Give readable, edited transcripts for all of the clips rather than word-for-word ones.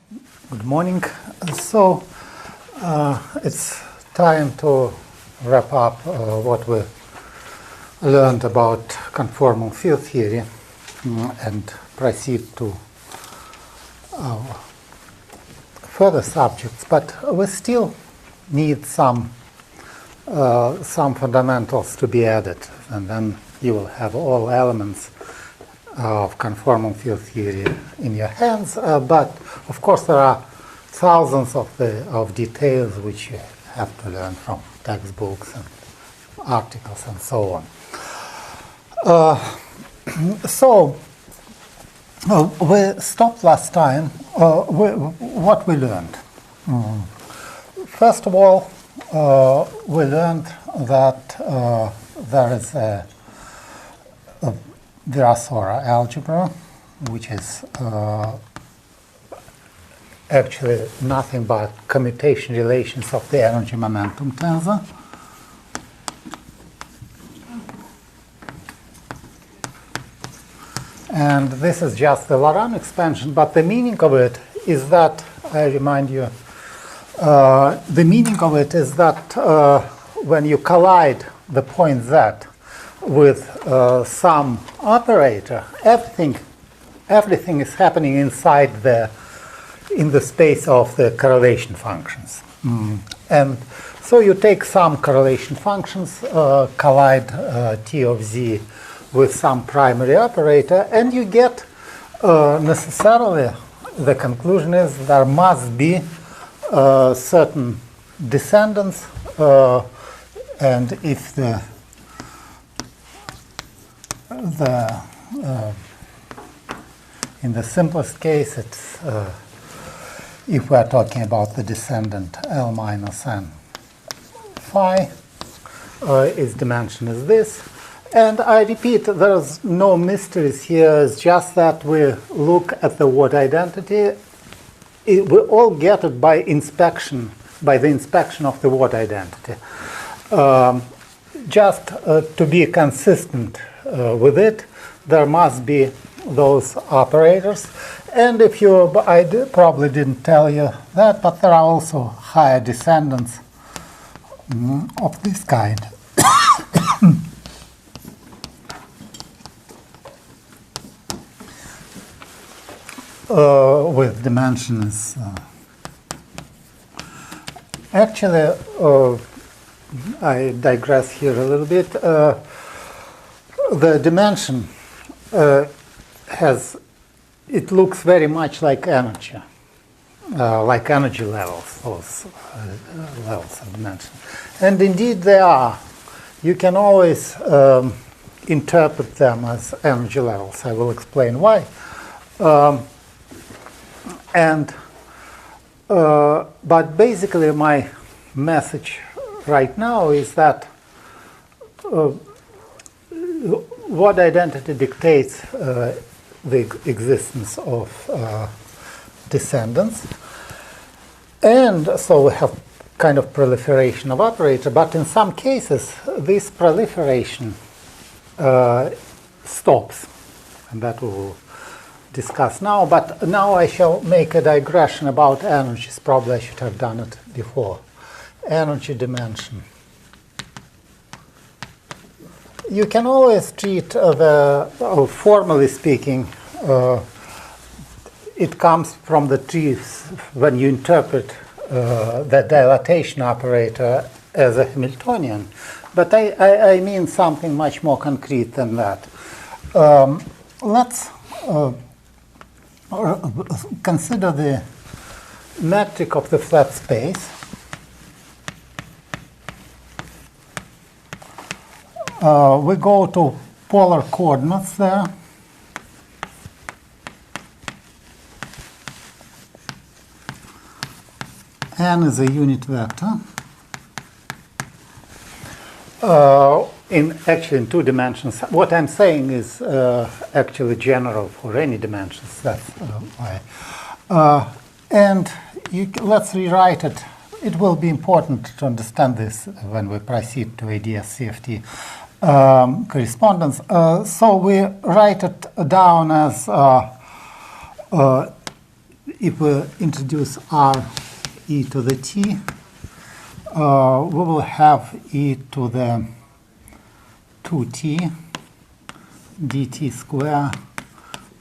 Good morning. So it's time to wrap up what we learned about conformal field theory and proceed to further subjects. But we still need some fundamentals to be added, and then you will have all elements of conformal field theory in your hands. But of course, there are thousands of details which you have to learn from textbooks and articles and so on. So we stopped last time. What we learned? First of all, we learned that there is a Virasoro algebra, which is actually nothing but commutation relations of the energy momentum tensor. And this is just the Laurent expansion, but the meaning of it is that, I remind you, the meaning of it is that when you collide the point Z with some operator, everything is happening inside in the space of the correlation functions. And so you take some correlation functions, collide T of Z with some primary operator, and you get necessarily, the conclusion is there must be certain descendants, and if in the simplest case, it's if we are talking about the descendant L minus n phi, its dimension is this. And I repeat, there's no mysteries here. It's just that we look at the word identity. We all get it by inspection, by the inspection of the word identity. Just to be consistent with it, there must be those operators. And if you, I probably didn't tell you that, but there are also higher descendants of this kind. With dimensions. Actually, I digress here a little bit. The dimension it looks very much like energy levels, those levels of dimension. And indeed they are. You can always interpret them as energy levels. I will explain why. But basically my message right now is that what identity dictates the existence of descendants. And so we have kind of proliferation of operator, but in some cases this proliferation stops, and that we will discuss now. But now I shall make a digression about energies. Probably I should have done it before. Energy dimension. You can always treat formally speaking, it comes from the trees when you interpret the dilatation operator as a Hamiltonian. But I mean something much more concrete than that. Let's consider the metric of the flat space. We go to polar coordinates there. N is a unit vector. Actually in two dimensions. What I'm saying is actually general for any dimensions. That's why. And let's rewrite it. It will be important to understand this when we proceed to ADS-CFT correspondence. So we write it down as if we introduce r e to the t, we will have e to the 2t dt square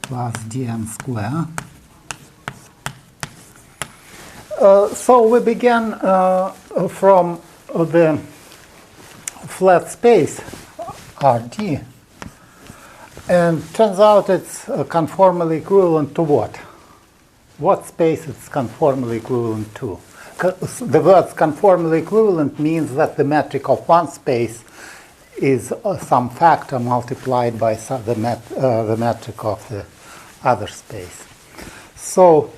plus dm square. So we began from the flat space Rd, and turns out it's conformally equivalent to what? What space it's conformally equivalent to? The word conformally equivalent means that the metric of one space is some factor multiplied by the metric of the other space. So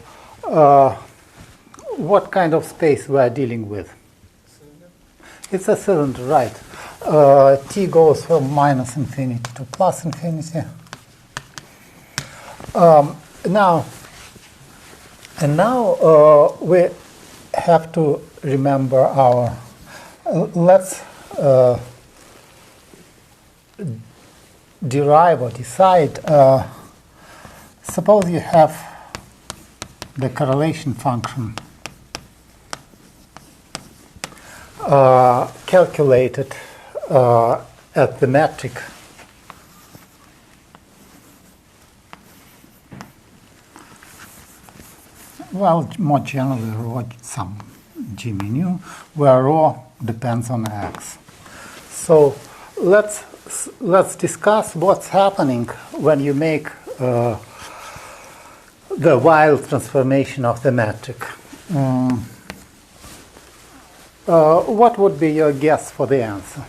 what kind of space we are dealing with? It's a cylinder, right. T goes from minus infinity to plus infinity. Now we have to remember our, let's derive or decide, suppose you have the correlation function calculated at the metric well, more generally, rho some g mu, where rho depends on x. So let's discuss what's happening when you make the Weil transformation of the metric. What would be your guess for the answer?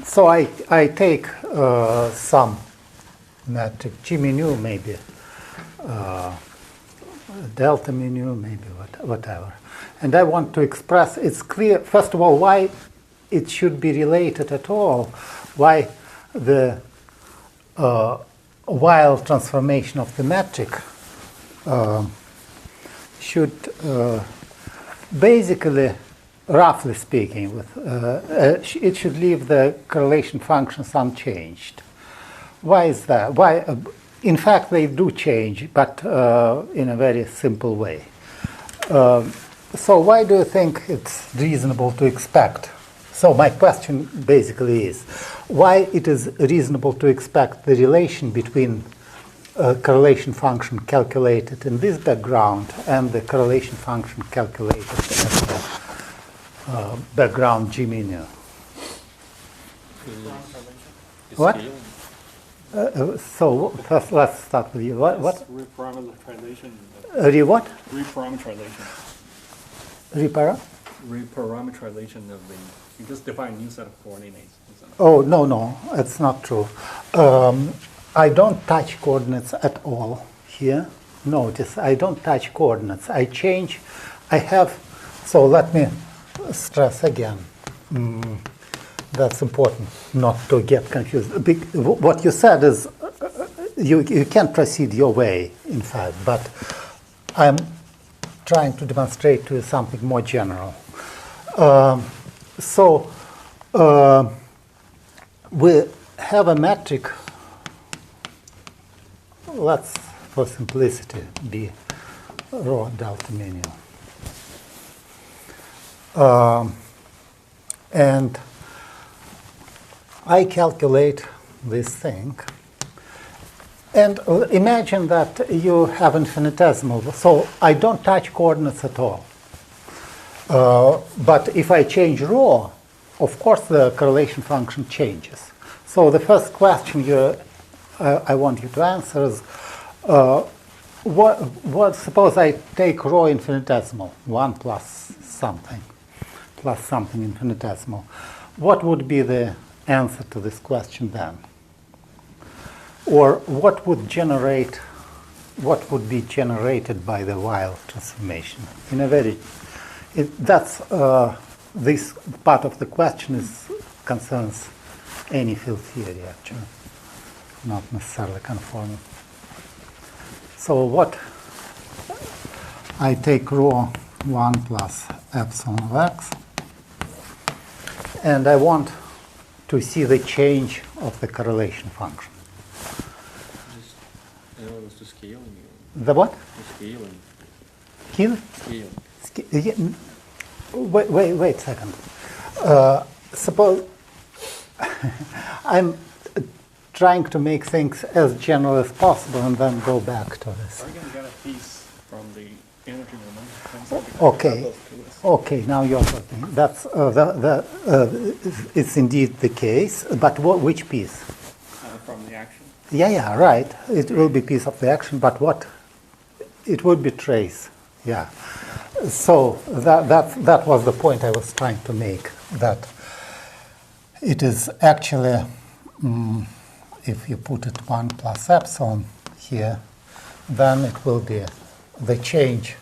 So I take some metric g mu, maybe delta mu, maybe whatever. And I want to express, it's clear, first of all, why it should be related at all, why the Weil transformation of the metric should basically, roughly speaking, it should leave the correlation functions unchanged. Why is that? Why? In fact, they do change, but in a very simple way. So why do you think it's reasonable to expect? So my question basically is, why it is reasonable to expect the relation between correlation function calculated in this background and the correlation function calculated at the background g mu? What? So first, let's start with you. What? Reparametrization. What? Reparametrization. Reparametrization of the. You just define a new set of coordinates. Oh no, it's not true. I don't touch coordinates at all here. Notice I don't touch coordinates. I change. I have. So let me stress again. That's important not to get confused. What you said is you can't proceed your way, in fact, but I'm trying to demonstrate to you something more general. We have a metric, let's, for simplicity, be rho delta mu. And I calculate this thing. And imagine that you have infinitesimal. So I don't touch coordinates at all. But if I change rho, of course the correlation function changes. So the first question I want you to answer is, suppose I take rho infinitesimal, 1 plus something infinitesimal. What would be the answer to this question then? Or what would be generated by the Weil transformation? In a very, this part of the question concerns any field theory actually, not necessarily conformal. So what, I take rho 1 plus epsilon of x, and I want to see the change of the correlation function. Just analogous to scaling. The what? Scaling. Scale? Scaling. Wait a second. Suppose I'm trying to make things as general as possible and then go back to this. Are you going to get a piece from the energy momentum? Okay. Okay, now you're talking. That's it's indeed the case. But which piece? From the action. Yeah, right. It will be piece of the action, but what? It would be trace. Yeah. So that was the point I was trying to make. That it is actually, if you put it 1 plus epsilon here, then it will be the change,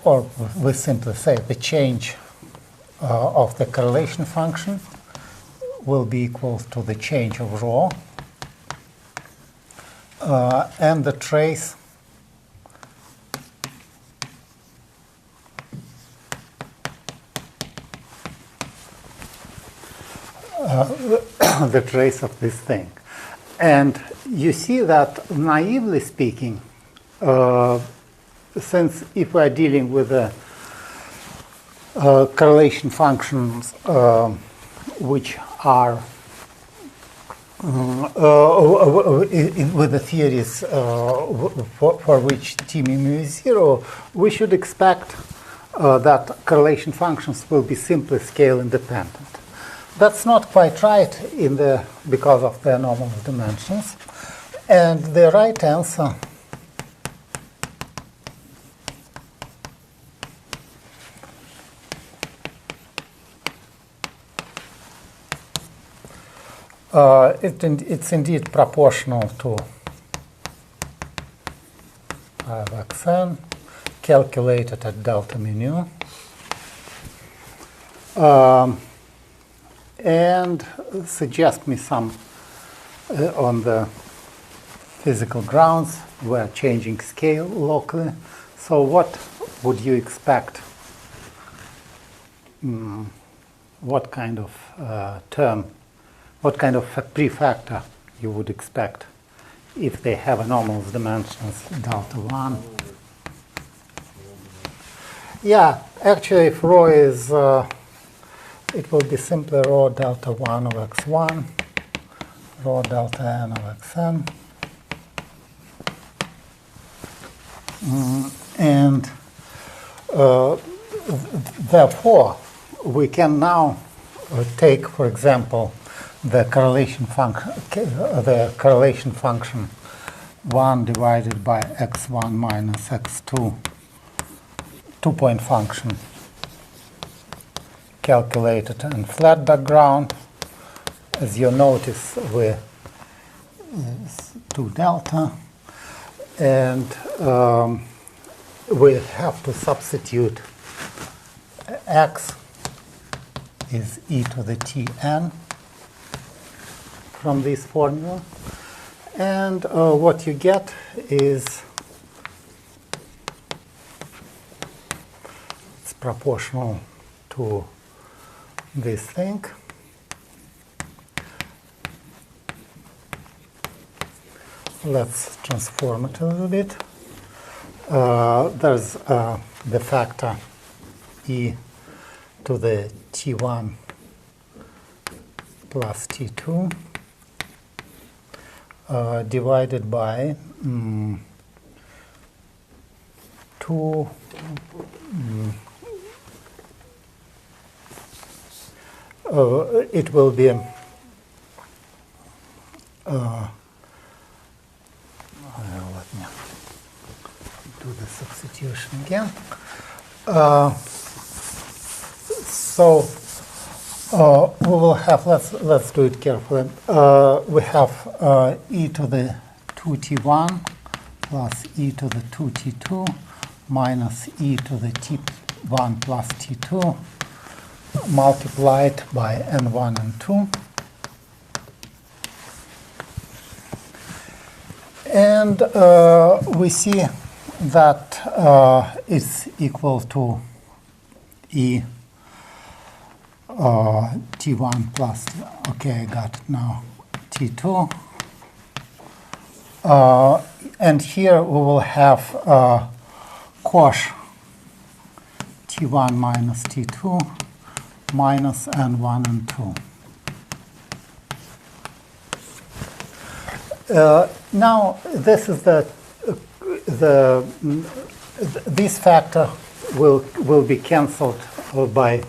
or we simply say the change of the correlation function will be equal to the change of rho, and the trace the trace of this thing. And you see that, naively speaking, since if we are dealing with the correlation functions which are with the theories for which T mu is 0, we should expect that correlation functions will be simply scale independent. That's not quite right because of the anomalous dimensions. And the right answer it's indeed proportional to I of xn calculated at delta mu nu. And suggest me some on the physical grounds we're changing scale locally. So what would you expect? What kind of term, what kind of prefactor you would expect if they have anomalous dimensions delta 1? Yeah, actually if rho is it will be simply rho delta 1 of x1, rho delta n of xn. And therefore, we can now take, for example, the correlation function 1 divided by x1 minus x2, two-point function, calculated in flat background. As you notice, we 2 delta, and we have to substitute x is e to the tn from this formula, and what you get is it's proportional to this thing. Let's transform it a little bit. There's the factor e to the t1 plus t2 divided by 2 it will be let me do the substitution again. So we will have, let's do it carefully. We have e to the 2t1 plus e to the 2t2 minus e to the t1 plus t2 multiplied by n1 and 2. And we see that it's equal to e T1 plus, okay, I got it now, T2. And here we will have cosh T1 minus T2 minus N1 and 2. Now this is this factor will be cancelled by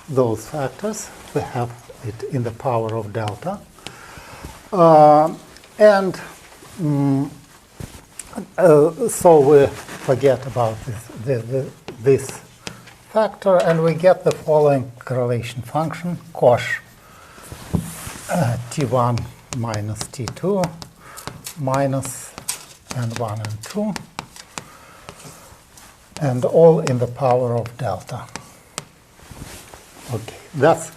those factors. We have it in the power of delta. So we forget about this factor, and we get the following correlation function: cosh T1 minus T2 minus N1 and 2, and all in the power of delta. Okay, that's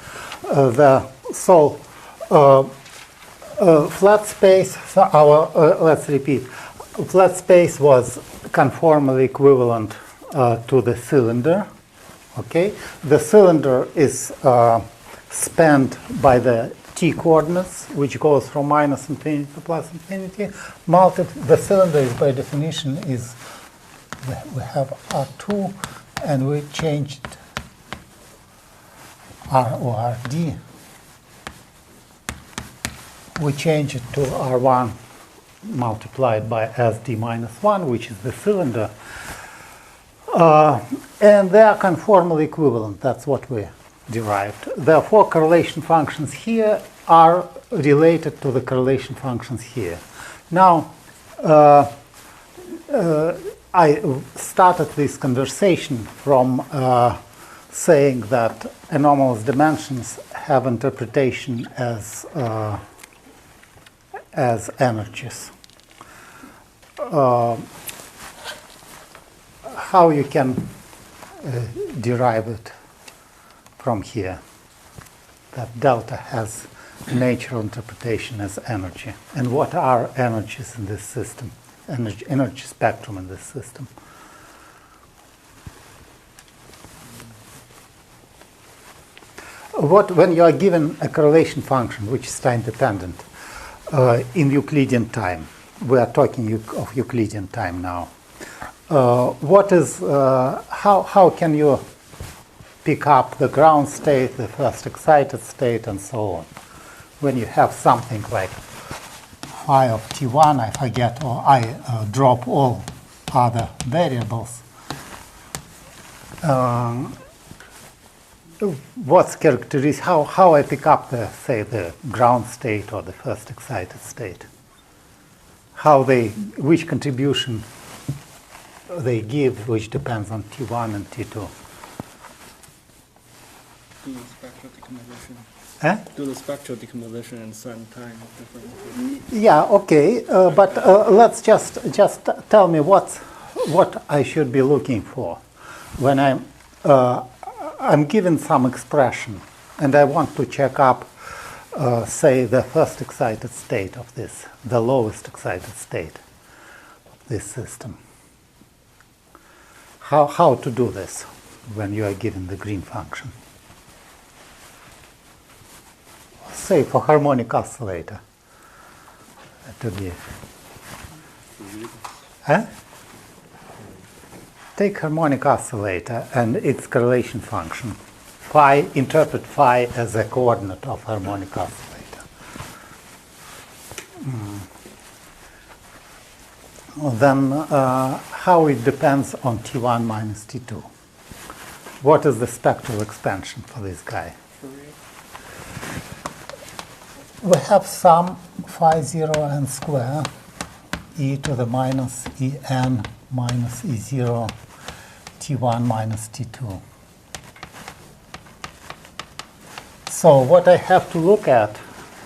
flat space. So let's repeat. Flat space was conformally equivalent to the cylinder. Okay, the cylinder is spanned by the t coordinates, which goes from minus infinity to plus infinity. The cylinder is by definition is we have R2, and we changed R or RD. We change it to R1 multiplied by SD minus 1, which is the cylinder. And they are conformally equivalent. That's what we derived. Therefore, correlation functions here are related to the correlation functions here. Now, I started this conversation from saying that anomalous dimensions have interpretation as energies. How you can derive it from here? That delta has natural interpretation as energy. And what are energies in this system? Energy spectrum in this system. When you are given a correlation function which is time dependent in Euclidean time, we are talking of Euclidean time now. How can you pick up the ground state, the first excited state, and so on? When you have something like phi of T1, I forget, or I drop all other variables. What's characteristic? How I pick up the ground state or the first excited state? Which contribution they give, which depends on T1 and T2. Do the spectral decomposition. Eh? Do the spectral decomposition and sun time differently. Yeah, okay, but let's just tell me what I should be looking for when I'm given some expression and I want to check up, say, the first excited state of this, the lowest excited state of this system. How to do this when you are given the green function? Say for harmonic oscillator to give. Huh? Take harmonic oscillator and its correlation function. Phi, interpret phi as a coordinate of harmonic oscillator. Then how it depends on T1 minus T2. What is the spectral expansion for this guy? We have sum phi 0 n square e to the minus en minus e0 T1 minus T2. So what I have to look at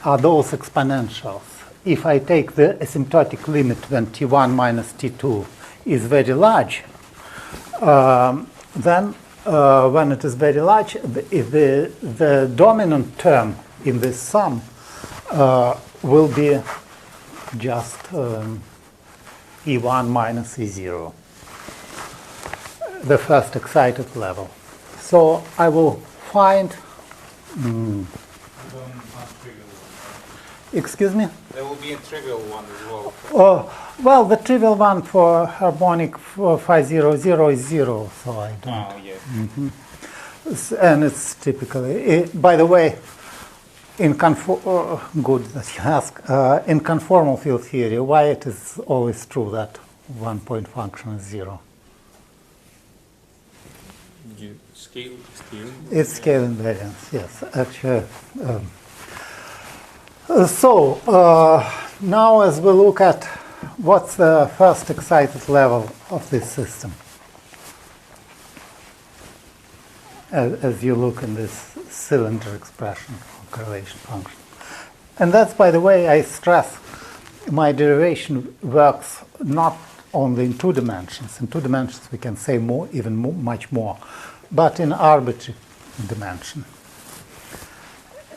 are those exponentials. If I take the asymptotic limit when T1 minus T2 is very large, then when it is very large, the dominant term in this sum will be just E1 minus E0, the first excited level. So I will find Excuse me? There will be a trivial one as well. Well, the trivial one for harmonic for 500 is 0, so I don't. Oh, yeah. And it's typically, by the way, in good that you ask. In conformal field theory, why it is always true that one-point function is 0? You scale. It's scale invariance, yes. Actually, so now as we look at what's the first excited level of this system, as you look in this cylinder expression or correlation function. And that's, by the way, I stress, my derivation works not only in 2 dimensions. In 2 dimensions we can say more, even much more, but in arbitrary dimension.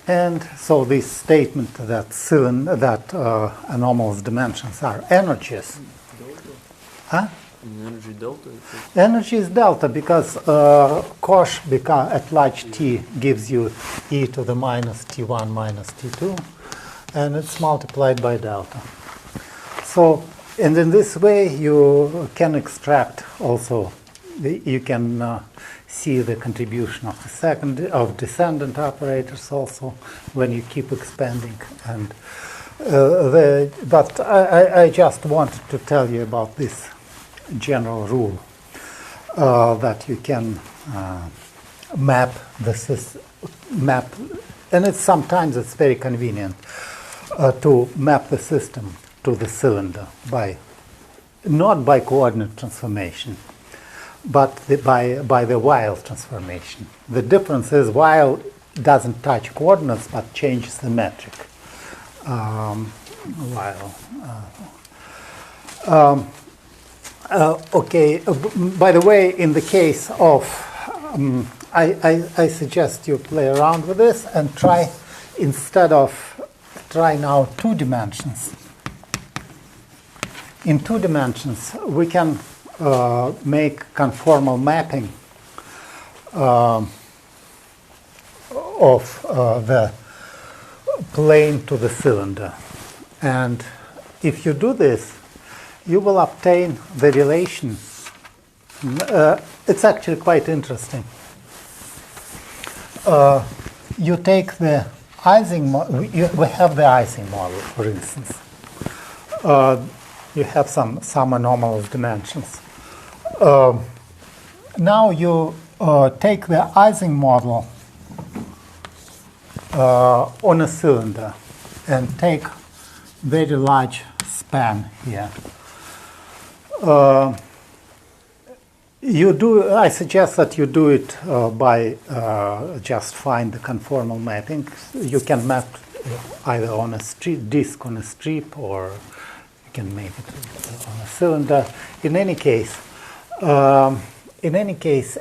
And so this statement that anomalous dimensions are energies. Huh? Energy delta. Energy is delta because cosh at large T gives you e to the minus T1 minus T2, and it's multiplied by delta. So, and in this way you can extract also, you can see the contribution of the descendant operators also when you keep expanding. And but I just wanted to tell you about this general rule that you can map the system, and sometimes it's very convenient to map the system to the cylinder not by coordinate transformation, but by the Weil transformation. The difference is Weil doesn't touch coordinates but changes the metric. Weil. Okay, by the way, in the case of, I suggest you play around with this and try now 2 dimensions. In 2 dimensions, we can make conformal mapping of the plane to the cylinder. And if you do this, you will obtain the relation. It's actually quite interesting. You take the Ising model. We have the Ising model, for instance. You have some anomalous dimensions. Now you take the Ising model on a cylinder and take very large span here. I suggest that you do it by just find the conformal mapping. You can map either on a disk on a strip, or you can make it on a cylinder. In any case,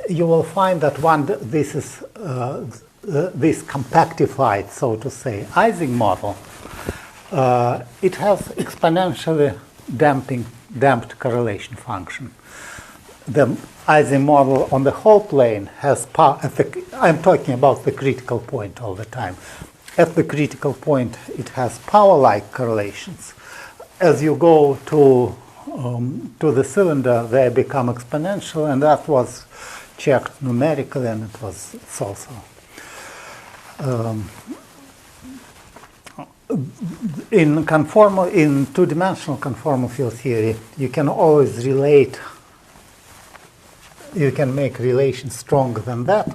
you will find that this compactified, so to say, Ising model. It has exponentially damped correlation function. The Ising model on the whole plane has power. I'm talking about the critical point all the time. At the critical point, it has power-like correlations. As you go to the cylinder, they become exponential, and that was checked numerically, and it's also. In 2-dimensional conformal field theory, you can always you can make relations stronger than that.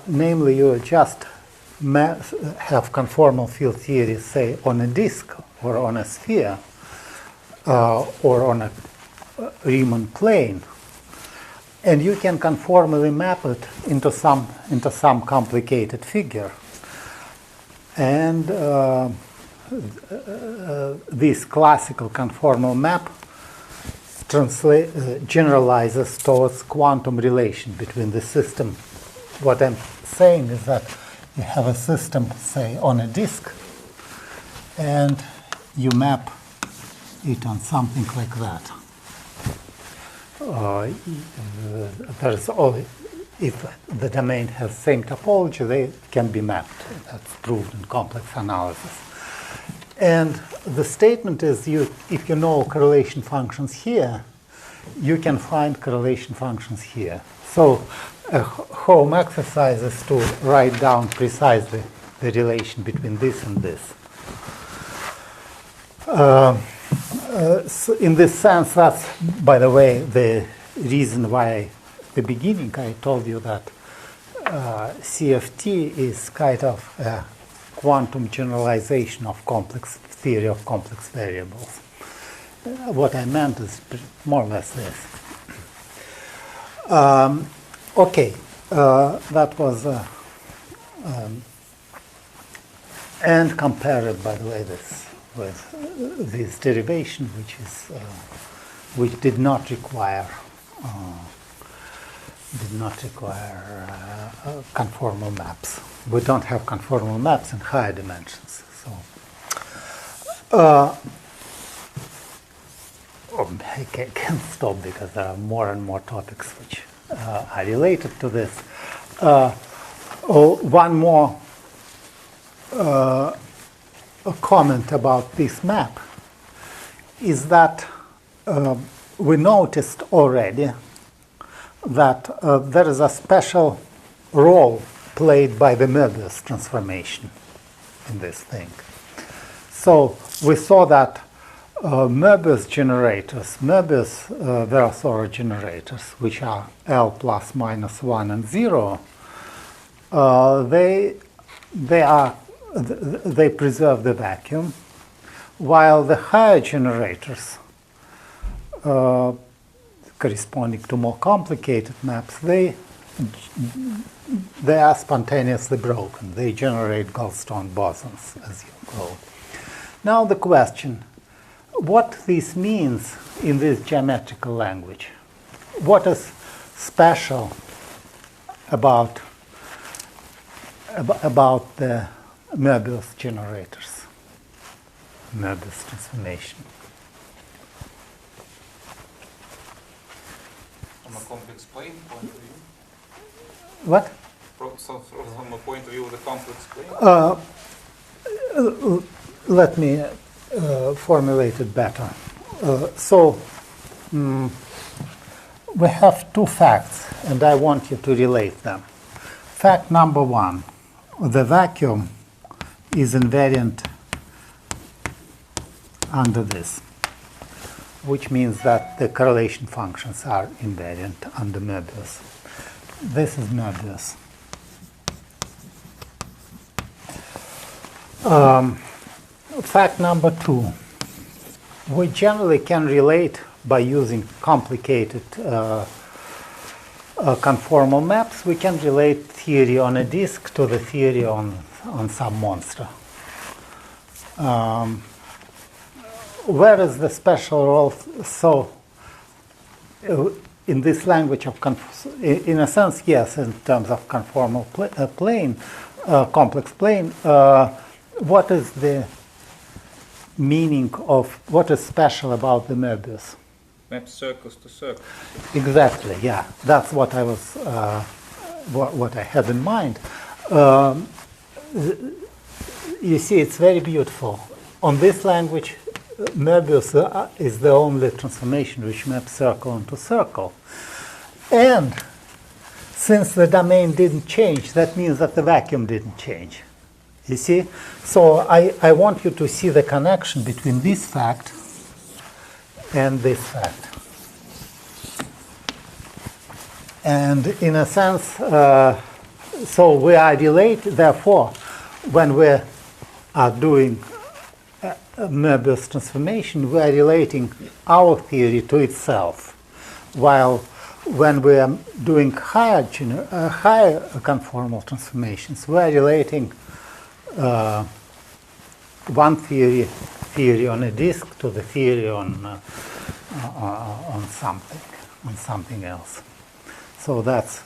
Namely, you just have conformal field theory, say, on a disk or on a sphere or on a Riemann plane, and you can conformally map it into some complicated figure. And this classical conformal map generalizes towards quantum relation between the system. What I'm saying is that you have a system, say, on a disk, and you map it on something like that. if the domain has same topology, they can be mapped. That's proved in complex analysis. And the statement is, if you know correlation functions here, you can find correlation functions here. So a home exercise is to write down precisely the relation between this and this. So in this sense, that's, by the way, the reason why at the beginning I told you that CFT is kind of a quantum generalization of complex theory of complex variables. What I meant is more or less this. Okay, that was and compare it, by the way, with this derivation, which did not require conformal maps. We don't have conformal maps in higher dimensions. So I can't stop because there are more and more topics which are related to this. One more comment about this map is that we noticed already that there is a special role played by the Möbius transformation in this thing. So we saw that Möbius generators, Möbius Virasoro generators, which are L plus minus 1 and 0, they preserve the vacuum, while the higher generators, corresponding to more complicated maps, they are spontaneously broken. They generate Goldstone bosons as you go. Now the question, what this means in this geometrical language? What is special about the Möbius generators, Möbius transformation? From a complex plane point of view? What? So from a point of view of the complex plane? Let me formulate it better. We have two facts, and I want you to relate them. Fact number one, the vacuum is invariant under this, which means that the correlation functions are invariant under Möbius. This is Möbius. Fact number two, we generally can relate by using complicated conformal maps. We can relate theory on a disk to the theory on some monster. Where is the special role? So in this language of in a sense, yes, in terms of conformal plane, complex plane, what is the meaning of, what is special about the Möbius? Map circles to circles. Exactly, yeah. That's what I was, what I had in mind. You see, it's very beautiful. On this language, Möbius is the only transformation which maps circle into circle. And since the domain didn't change, that means that the vacuum didn't change. You see? So I want you to see the connection between this fact and this fact. And in a sense, so we are related, therefore, when we are doing Möbius transformation, we are relating our theory to itself, while when we are doing higher conformal transformations, we are relating one theory on a disk to the theory on something else. So that's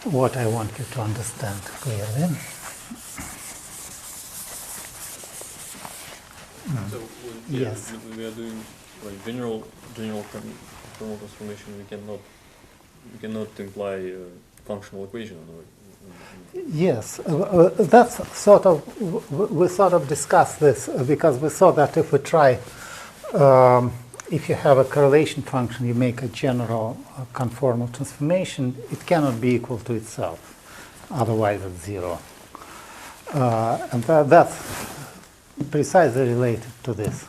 what I want you to understand clearly. So Yes. we are doing like general conformal transformation. We cannot you cannot imply a functional equation. Yes, that's sort of, we sort of discussed this because we saw that if we try, if you have a correlation function, you make a general conformal transformation, it cannot be equal to itself, otherwise it's zero. And that's precisely related to this.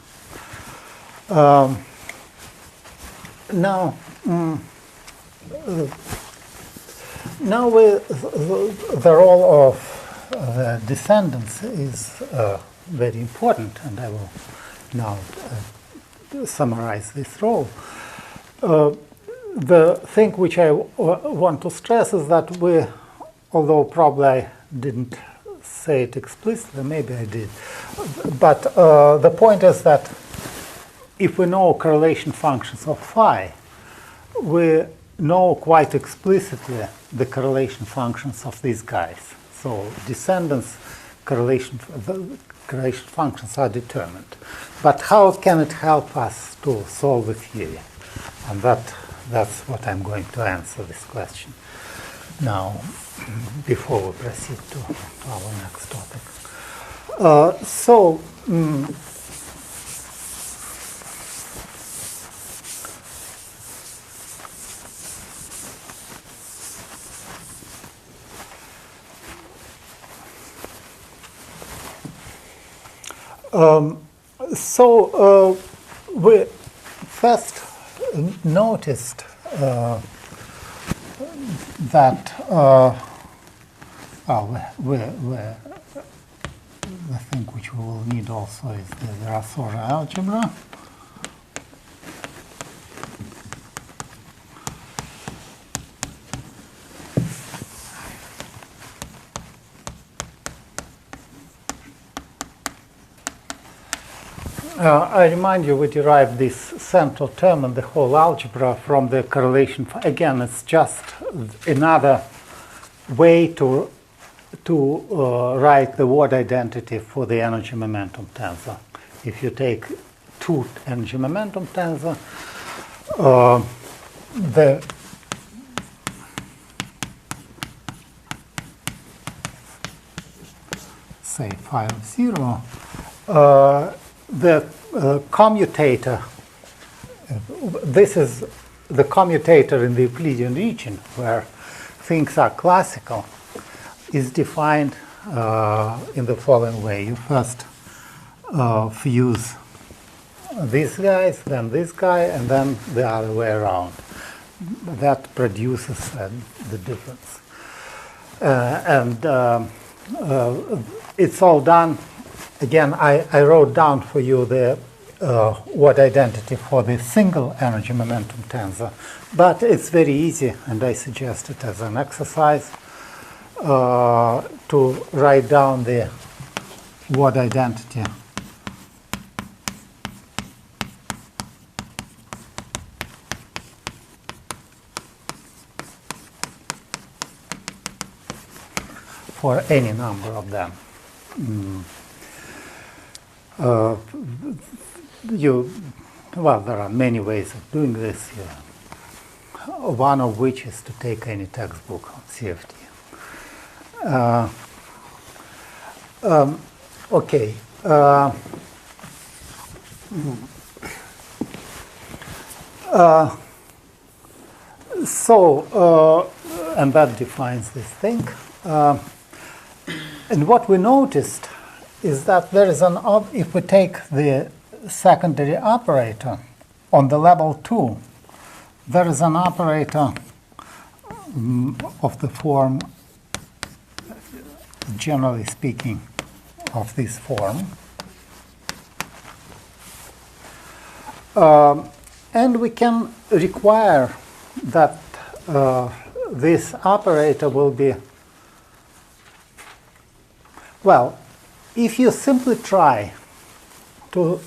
Now, the role of descendants is very important, and I will now summarize this role. The thing which I want to stress is that we, although probably I didn't say it explicitly, maybe I did, but the point is that if we know correlation functions of phi, we know quite explicitly the correlation functions of these guys. So descendants correlation functions are determined. But how can it help us to solve the theory? And that's what I'm going to answer this question now, before we proceed to our next topic. We first noticed that the thing which we will need also is the Rasor algebra. I remind you, we derived this central term in the whole algebra from the correlation. Again, it's just another way to write the word identity for the energy momentum tensor. If you take two energy momentum tensor, the say phi of 0, the commutator, this is the commutator in the Euclidean region where things are classical, is defined in the following way. You first fuse these guys, then this guy, and then the other way around. That produces the difference. It's all done. Again, I wrote down for you the word identity for the single energy momentum tensor, but it's very easy, and I suggest it as an exercise to write down the word identity for any number of them. There are many ways of doing this, one of which is to take any textbook on CFT. Okay. And that defines this thing. And what we noticed is that there is if we take the secondary operator on the level 2, there is an operator of the form, generally speaking, of this form. And we can require that this operator will be, well, if you simply try to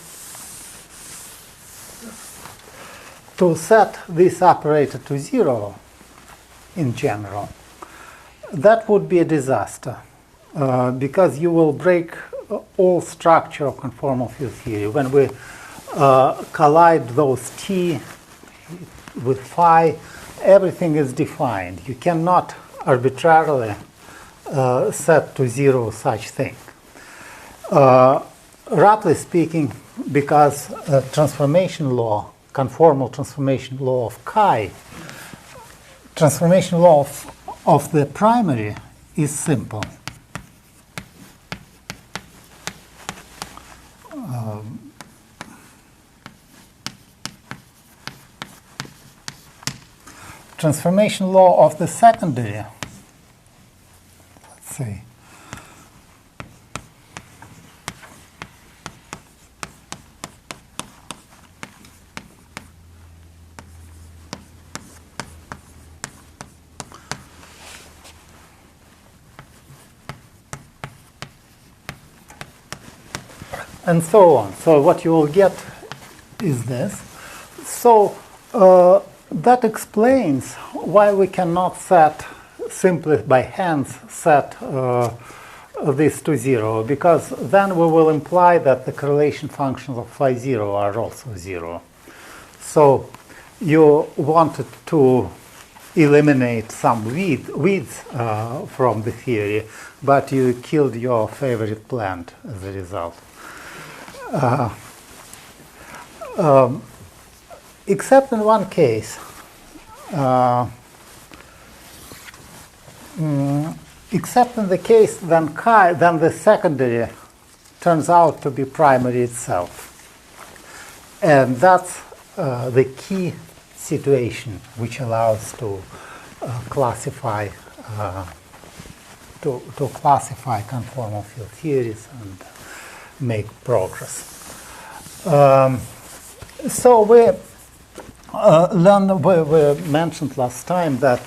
set this operator to 0 in general, that would be a disaster because you will break all structure of conformal field theory. When we collide those T with phi, everything is defined. You cannot arbitrarily set to 0 such thing. Roughly speaking, because transformation law, conformal transformation law of chi, transformation law of the primary is simple. Transformation law of the secondary, let's see, and so on. So what you will get is this. So that explains why we cannot set simply by hands set this to 0, because then we will imply that the correlation functions of phi 0 are also 0. So you wanted to eliminate some weeds from the theory, but you killed your favorite plant as a result. Except in one case, except in the case then the secondary turns out to be primary itself, and that's the key situation which allows to classify classify conformal field theories and make progress. So we mentioned last time that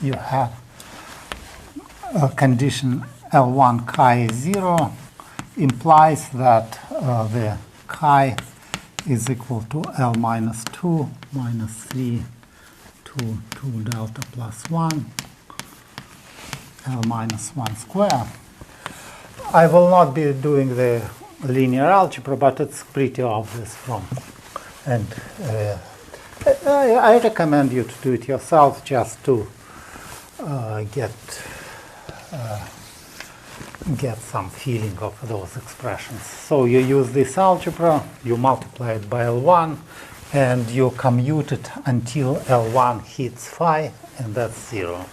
you have a condition L1 chi is 0 implies that the chi is equal to L minus 2 minus 3 to 2 delta plus 1 L minus 1 square. I will not be doing the linear algebra, but it's pretty obvious from, and I recommend you to do it yourself just to get some feeling of those expressions. So you use this algebra, you multiply it by L1, and you commute it until L1 hits phi, and that's 0.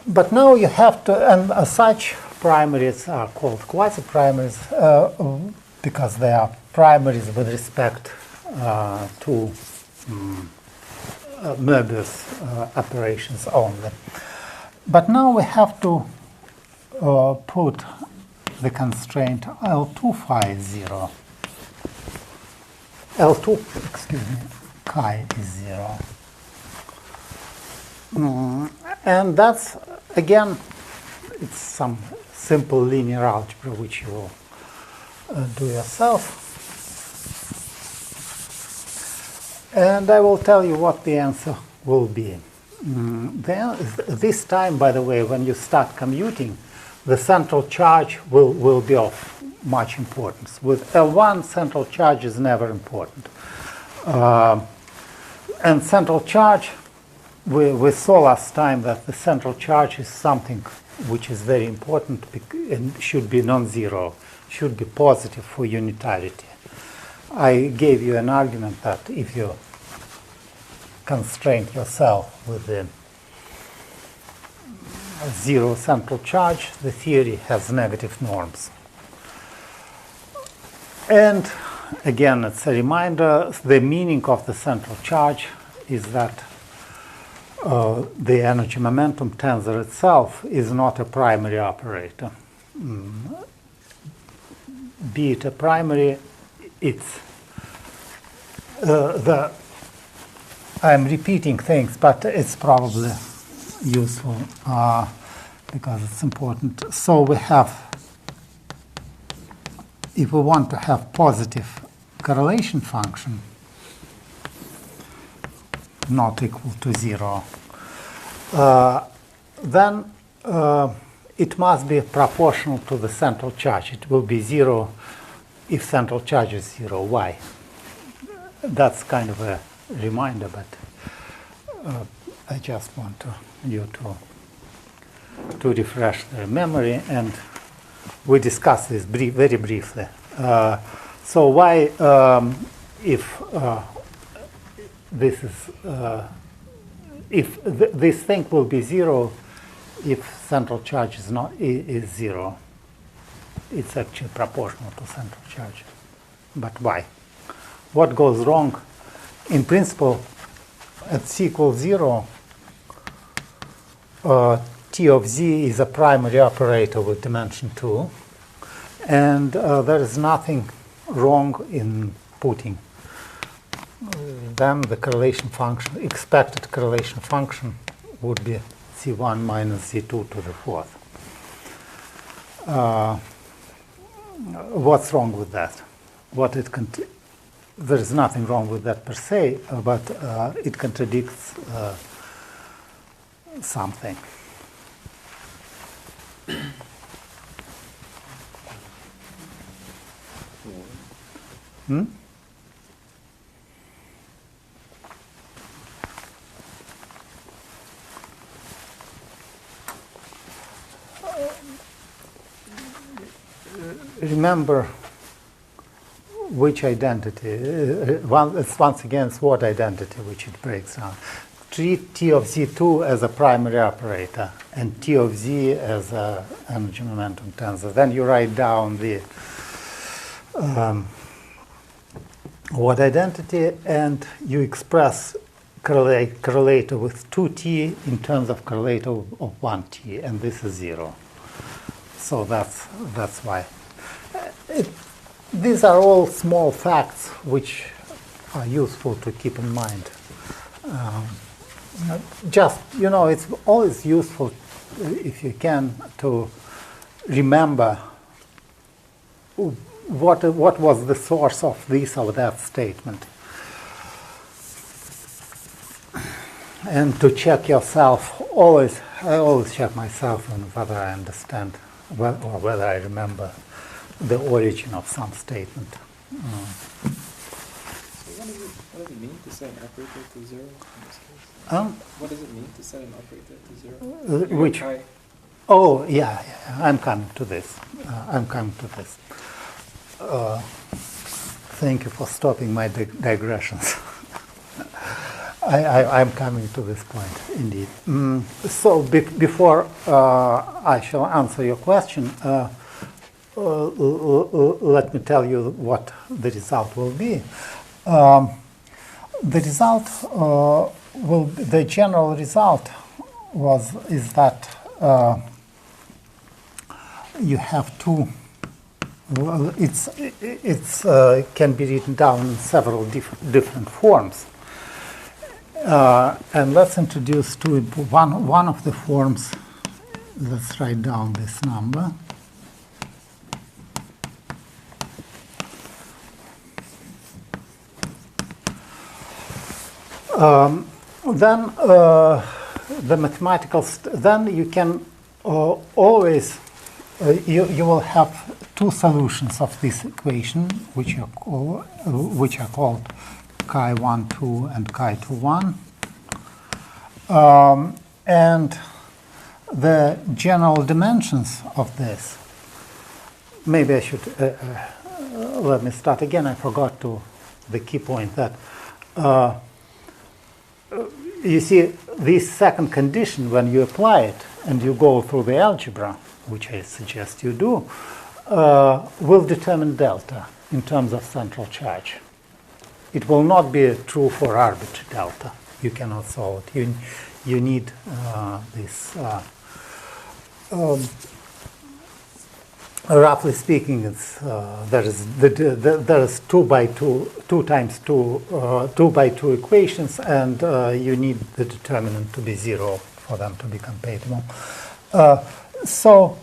But now you have to, and such primaries are called quasi-primaries because they are primaries with respect to Möbius operations only. But now we have to put the constraint L2 phi is 0. L2, excuse me, chi is 0. And that's, again, it's some simple linear algebra which you will do yourself. And I will tell you what the answer will be. This time, by the way, when you start commuting, the central charge will be of much importance. With L1, central charge is never important. And central charge, we saw last time that the central charge is something which is very important and should be non-zero, should be positive for unitarity. I gave you an argument that if you constrain yourself with the zero central charge, the theory has negative norms. And again, it's a reminder, the meaning of the central charge is that the energy momentum tensor itself is not a primary operator. Be it a primary, it's I'm repeating things, but it's probably useful because it's important. So we have, if we want to have positive correlation function not equal to 0, then it must be proportional to the central charge. It will be 0 if central charge is 0. Why? That's kind of a reminder, but I just want you to refresh their memory, and we discussed this very briefly. So why, if this is, if this thing will be zero, if central charge is zero, it's actually proportional to central charge. But why? What goes wrong? In principle, at c equals 0, T of z is a primary operator with dimension 2, and there is nothing wrong in putting then the correlation function, expected correlation function would be c1 minus c2 to the fourth. What's wrong with that? There is nothing wrong with that per se, but it contradicts something. Hmm? Remember which identity, it's once again what identity which it breaks down. Treat T of Z2 as a primary operator and T of Z as an energy momentum tensor. Then you write down the what identity, and you express correlator with 2T in terms of correlator of 1T, and this is 0. So that's why. These are all small facts which are useful to keep in mind. Just, it's always useful, if you can, to remember what was the source of this or that statement. And to check yourself, I always check myself on whether I understand or whether I remember the origin of some statement. So what does it mean to set an operator to 0 in this case? What does it mean to set an operator to 0? Which? Oh, yeah, I'm coming to this. Thank you for stopping my digressions. I'm coming to this point, indeed. So before I shall answer your question, let me tell you what the result will be. The general result is that you have two. Well, it's can be written down in several different forms. And let's introduce one of the forms. Let's write down this number. Then the mathematical. Then you can always you will have two solutions of this equation, which are called chi1,2 and chi2,1, and the general dimensions of this. Maybe I should let me start again. I forgot the key point that you see this second condition, when you apply it and you go through the algebra, which I suggest you do, will determine delta in terms of central charge. It will not be true for arbitrary delta. You cannot solve it. You need this. Roughly speaking, there is 2 by 2 times 2 by 2 equations, and you need the determinant to be 0 for them to be compatible. So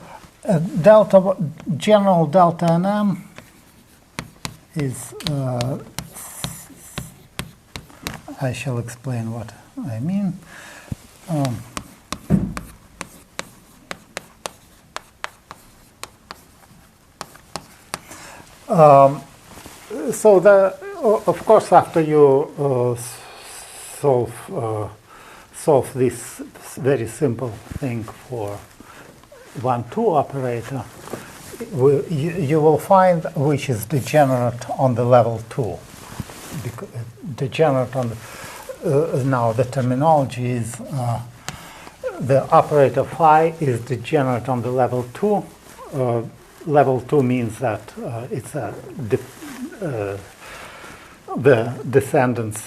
general delta NM is. I shall explain what I mean. So of course, after you solve this very simple thing for 1-2 operator, you will find which is degenerate on the level 2. Degenerate on the, now the terminology is the operator phi is degenerate on the level 2. Level 2 means that it's the descendants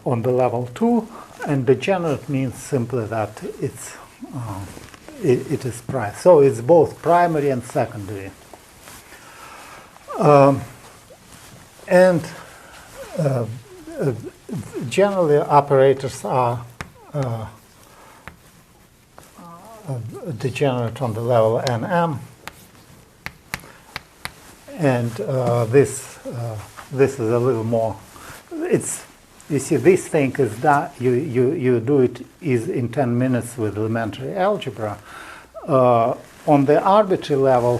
on the level 2, and degenerate means simply that it is prime. So it's both primary and secondary. Generally, operators are degenerate on the level nm, and this is a little more. You see, this thing is that you do it is in 10 minutes with elementary algebra. On the arbitrary level,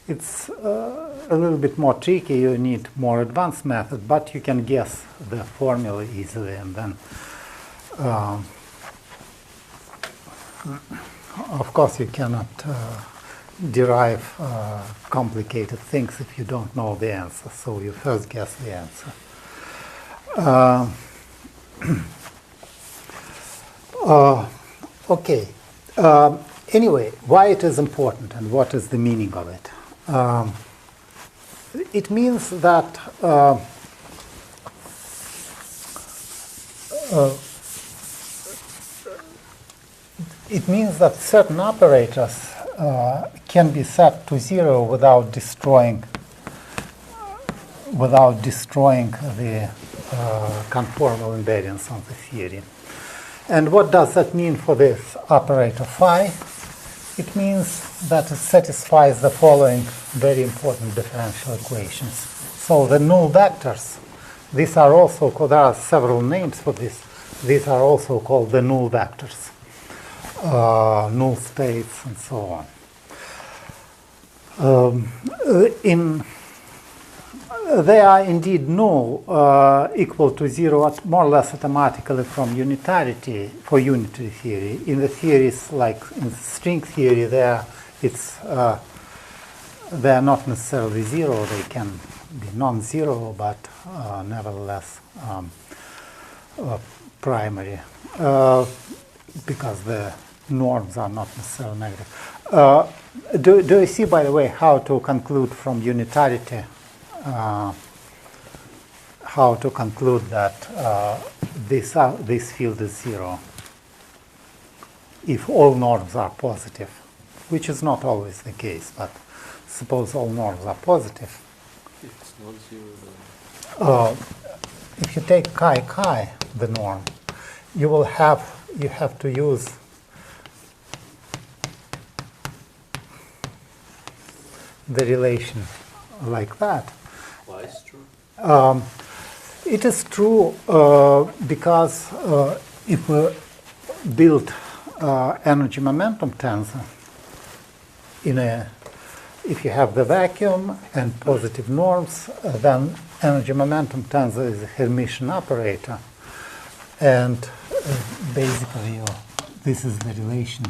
it's a little bit more tricky. You need more advanced method, but you can guess the formula easily, and then of course you cannot derive complicated things if you don't know the answer, so you first guess the answer. Okay. Anyway, why it is important and what is the meaning of it? It means that certain operators can be set to 0 without destroying the conformal invariance of the theory. And what does that mean for this operator phi? It means that it satisfies the following very important differential equations. So the null vectors, these are also called, there are several names for this. These are also called the null vectors, null states, and so on. They are indeed null, equal to 0 more or less automatically from unitarity for unitary theory. In the theories, like in string theory, they are not necessarily 0. They can be non-zero, but nevertheless primary, because the norms are not necessarily negative. Do you see, by the way, how to conclude from unitarity? How to conclude that this field is 0 if all norms are positive, which is not always the case, but suppose all norms are positive. If it's not 0, then if you take chi, the norm, you have to use the relation like that. why is true? It is true because if we build energy momentum tensor if you have the vacuum and positive norms, then energy momentum tensor is a Hermitian operator, and basically this is the relation.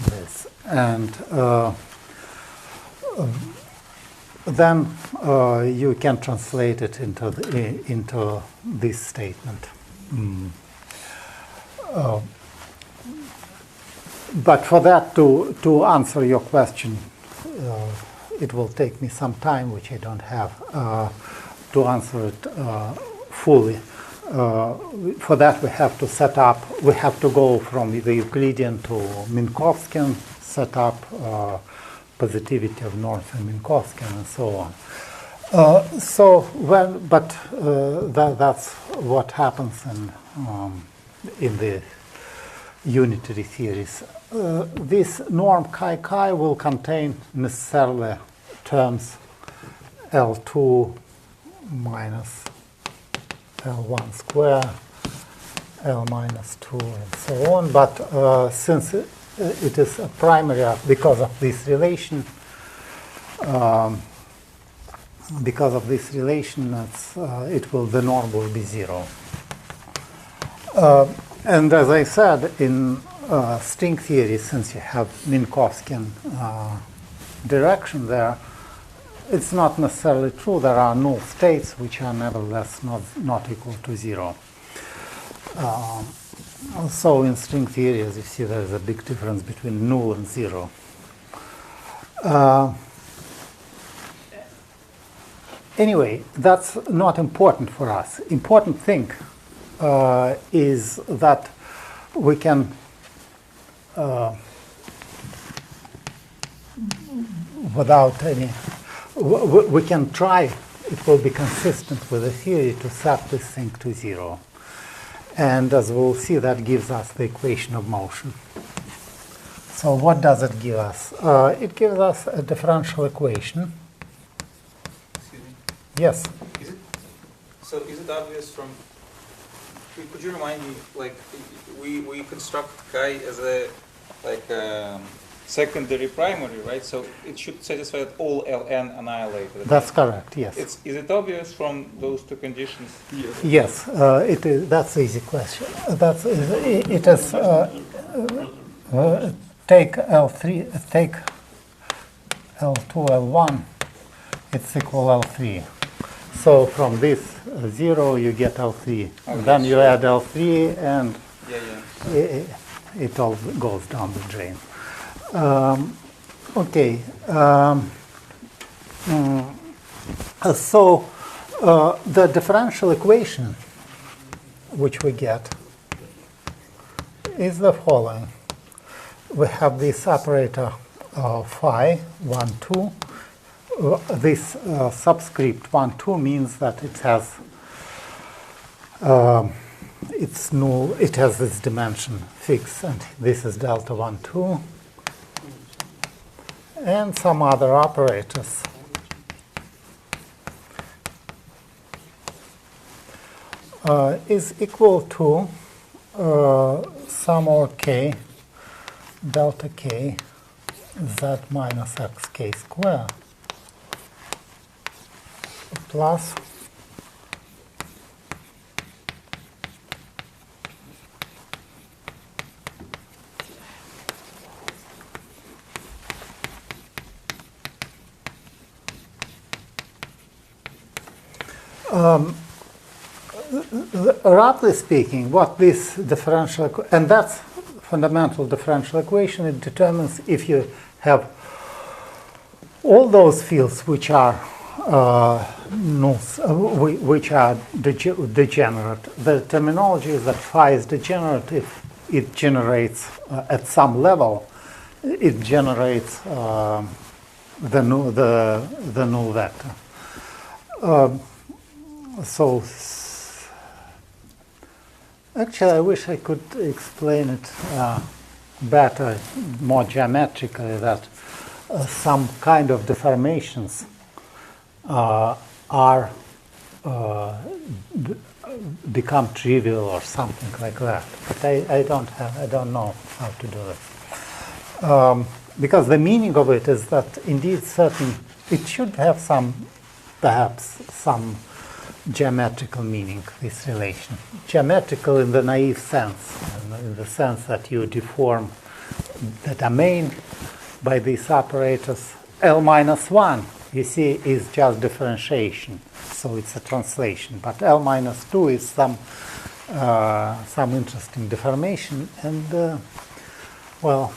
This and then you can translate it into this statement. But for that to answer your question, it will take me some time, which I don't have, to answer it fully. For that we have to go from the Euclidean to Minkowskian, set up positivity of norms in Minkowskian, and so on. That's what happens in the unitary theories. This norm chi will contain necessarily terms L2 minus L1 square, L minus 2, and so on. But since it is a primary because of this relation, because of this relation, the norm will be 0. And as I said, in string theory, since you have Minkowskian direction there, it's not necessarily true. There are null states which are nevertheless not equal to 0. So in string theory, as you see, there is a big difference between null and 0. Anyway, that's not important for us. Important thing is that we can without any, we can try, it will be consistent with the theory to set this thing to 0. And as we'll see, that gives us the equation of motion. So what does it give us? It gives us a differential equation. Excuse me. Yes. Is it obvious from? Could you remind me? Like we construct chi as a secondary primary, right? So it should satisfy that all Ln annihilated. That's correct. Yes. Is it obvious from those two conditions? Yes. It is. That's an easy question. That's it is. Take L3. Take L2, L1. It's equal L3. So from this 0 you get L3. Okay, Then you add L3 and it all goes down the drain. Okay. So the differential equation which we get is the following. We have this operator phi 1, 2. This subscript 1, 2 means that it has it's null. It has this dimension fixed, and this is delta 1, 2, and some other operators. Is equal to sum over k delta k z minus xk square plus roughly speaking, what this differential, and that's fundamental differential equation, it determines if you have all those fields which are nulls, which are degenerate. The terminology is that phi is degenerate if it generates at some level, it generates the null vector. So actually, I wish I could explain it better, more geometrically, that some kind of deformations become trivial or something like that. But I don't know how to do this. Because the meaning of it is that indeed it should have perhaps some geometrical meaning, this relation. Geometrical in the naive sense, in the sense that you deform the domain by these operators. L minus 1, you see, is just differentiation, so it's a translation. But L minus 2 is some interesting deformation, and well,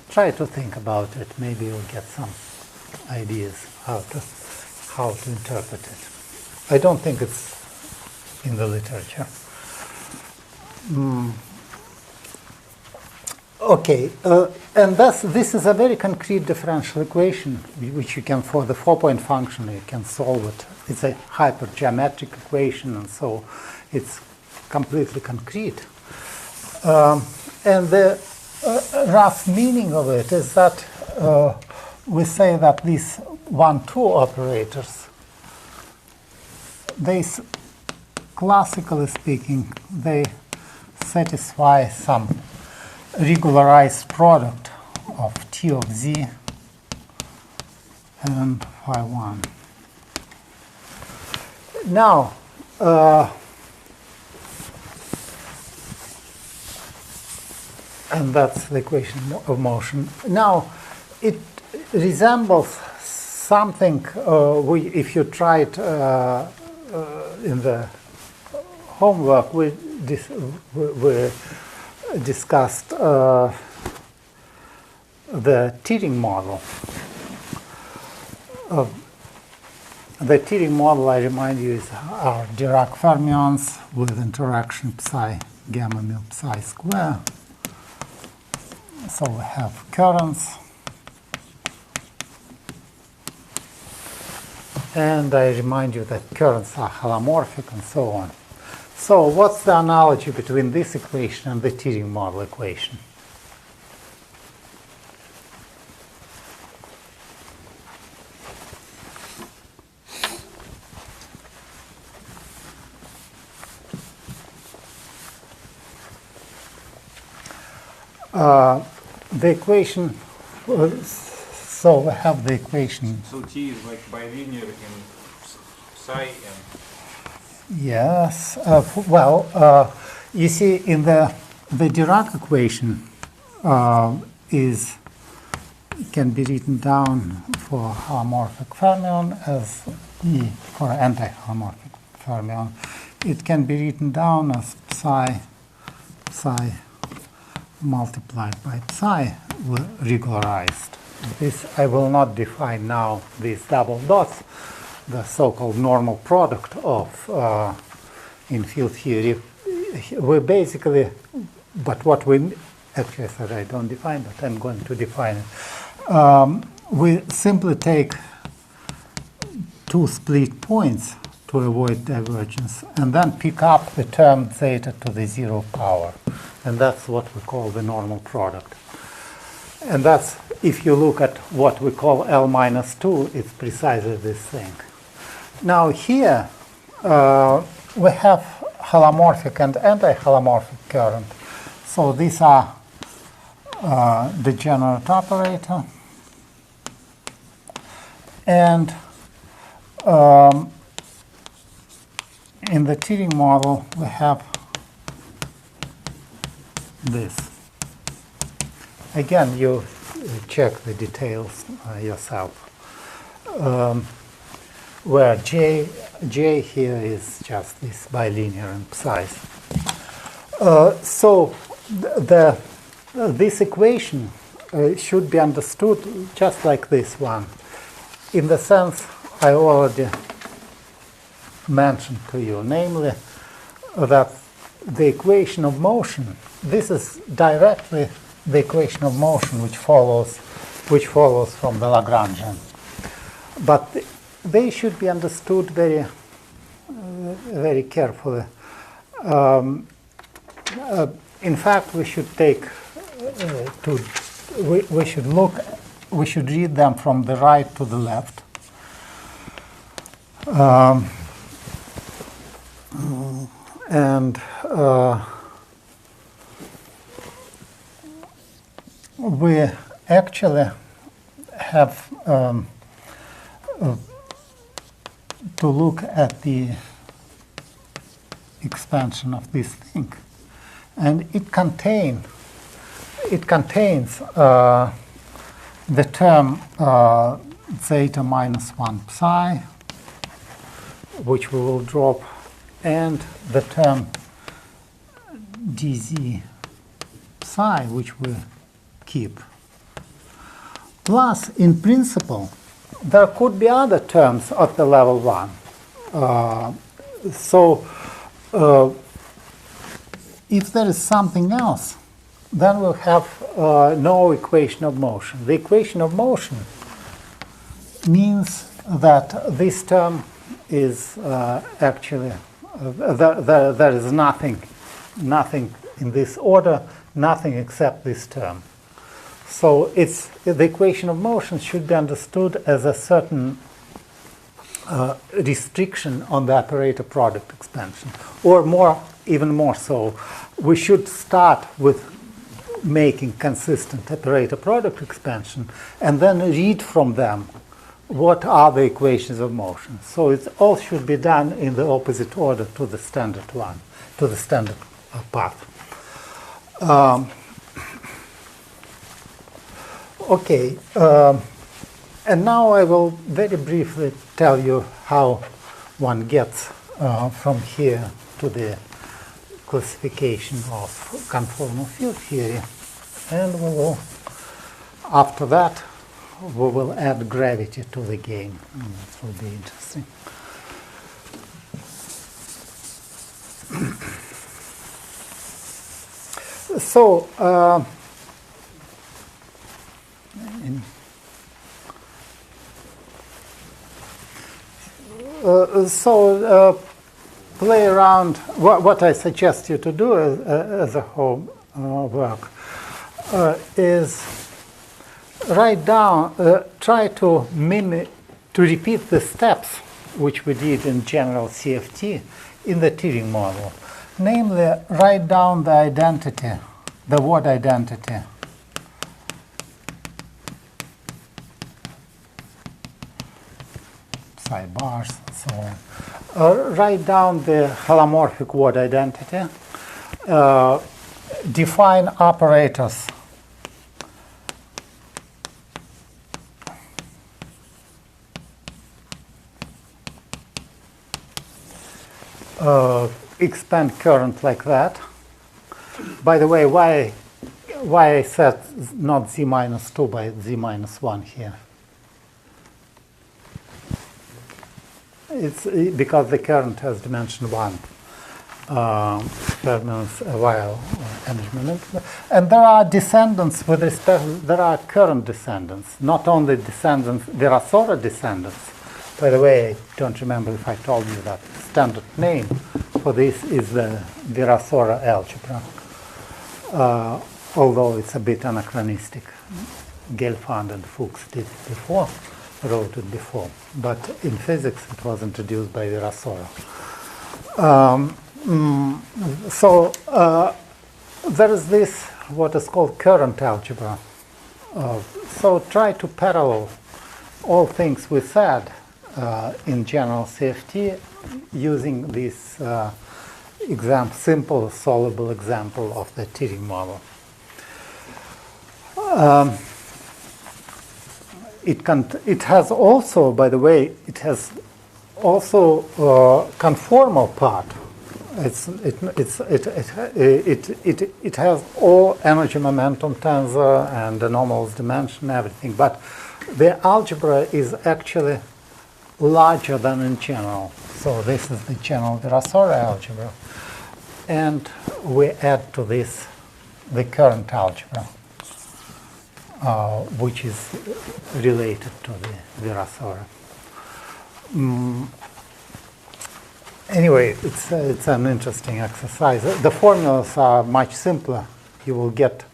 try to think about it. Maybe you'll get some ideas how to interpret it. I don't think it's in the literature. Okay, and this is a very concrete differential equation, which you can, for the 4-point function, you can solve it. It's a hypergeometric equation, and so it's completely concrete. And the rough meaning of it is that we say that these 1, 2 operators, they, classically speaking, they satisfy some regularized product of T of z and phi 1. Now, and that's the equation of motion. Now, it resembles something if you try it in the homework, we discussed the teething model. The teething model, I remind you, is our Dirac fermions with interaction psi gamma mu psi square. So we have currents. And I remind you that currents are holomorphic and so on. So what's the analogy between this equation and the teething model equation? The equation, so we have the equation. So T is like bilinear in psi and... Yes. You see, in the Dirac equation can be written down for holomorphic fermion as E for anti-holomorphic fermion. It can be written down as psi multiplied by psi regularized. This I will not define now, these double dots, the so-called normal product of in field theory. We basically, but what we actually said I don't define, but I'm going to define it. We simply take two split points to avoid divergence, and then pick up the term zeta to the 0 power. And that's what we call the normal product. And that's, if you look at what we call L minus 2, it's precisely this thing. Now here, we have holomorphic and anti-holomorphic current. So these are degenerate operator. And in the teething model, we have this. Again, you check the details yourself. Where J here is just this bilinear and psi. So this equation should be understood just like this one, in the sense I already mentioned to you, namely that the equation of motion, this is directly the equation of motion which follows from the Lagrangian. But they should be understood very, very carefully. In fact, we should take we should read them from the right to the left. We actually have to look at the expansion of this thing, and it contains the term zeta minus 1 psi, which we will drop, and the term dz psi, which we keep. Plus, in principle, there could be other terms at the level 1. If there is something else, then we'll have no equation of motion. The equation of motion means that this term is actually, there is nothing in this order, nothing except this term. So the equation of motion should be understood as a certain restriction on the operator product expansion, or even more so. We should start with making consistent operator product expansion and then read from them what are the equations of motion. So it all should be done in the opposite order to the standard one, to the standard path. Okay, and now I will very briefly tell you how one gets from here to the classification of conformal field theory, and we will, after that, we will add gravity to the game. That will be interesting. So, play around. What I suggest you to do as a homework is write down, try to mimic, to repeat the steps which we did in general CFT in the Turing model. Namely, write down the identity, the word identity. Psi bars, so on. Write down the holomorphic word identity. Define operators. Expand current like that. By the way, why I said not z minus 2 by z minus 1 here? It's because the current has dimension 1 permanence while energy momentum. And there are descendants with respect, there are current descendants, not only descendants, there are Virasoro descendants. By the way, I don't remember if I told you that standard name for this is the Virasoro algebra, although it's a bit anachronistic. Gelfand and Fuchs did it before, wrote it before, but in physics it was introduced by Virasoro. There is this, what is called current algebra. So try to parallel all things we said in general CFT using this simple soluble example of the Turing model. It has also, by the way, it has also conformal part. It has all energy momentum tensor and anomalous dimension, everything. But the algebra is actually larger than in general. So this is the general Virasoro algebra, and we add to this the current algebra, which is related to the Virasoro. Anyway, it's an interesting exercise. The formulas are much simpler. You will get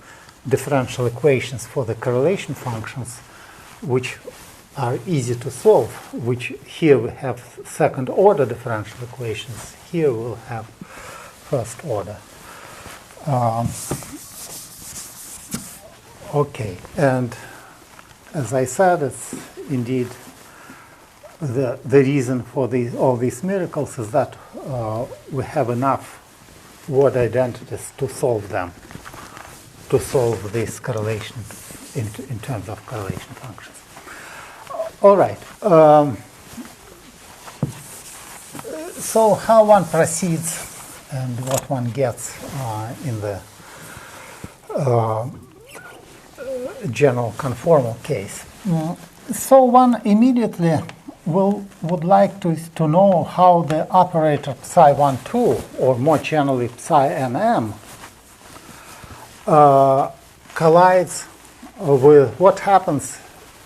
differential equations for the correlation functions, which are easy to solve, which here we have second order differential equations. Here we'll have first order. Okay, and as I said, it's indeed the reason for all these miracles is that we have enough word identities to solve them, to solve this correlation in terms of correlation functions. All right. So how one proceeds and what one gets in the general conformal case. So one immediately would like to know how the operator psi1,2, or more generally psi-nm, collides with what happens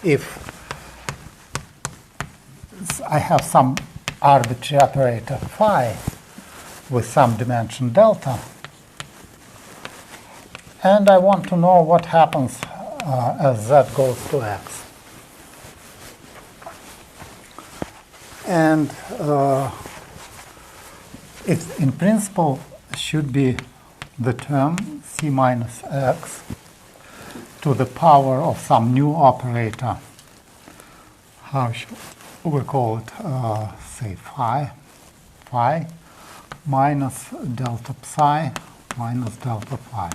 if I have some arbitrary operator phi with some dimension delta, and I want to know what happens as z goes to x. And it, in principle, should be the term c minus x to the power of some new operator how shall we call it, say phi minus delta psi minus delta phi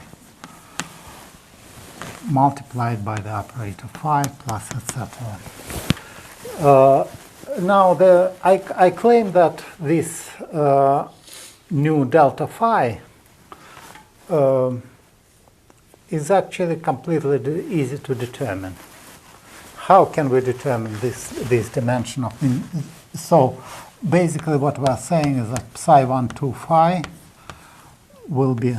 multiplied by the operator phi plus etc. Now I claim that this new delta phi is actually completely easy to determine. How can we determine this dimension of so basically what we are saying is that psi 1 2 phi will be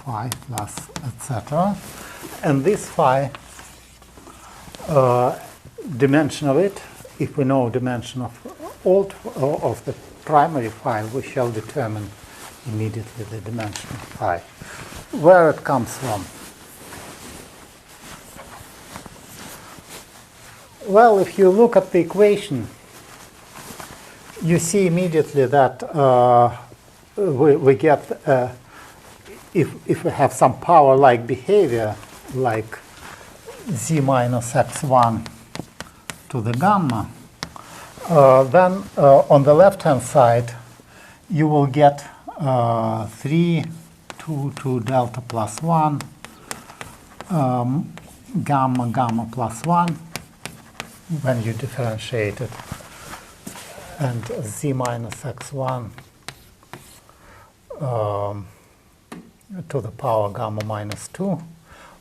phi plus etc. And this phi, dimension of it, if we know dimension of the primary phi, we shall determine immediately the dimension of phi. Where it comes from? Well, if you look at the equation, you see immediately that we get, if we have some power-like behavior, like z minus x1 to the gamma, then on the left-hand side, you will get 3 2 delta plus 1, gamma plus 1, when you differentiate it, and z minus x1 to the power gamma minus 2.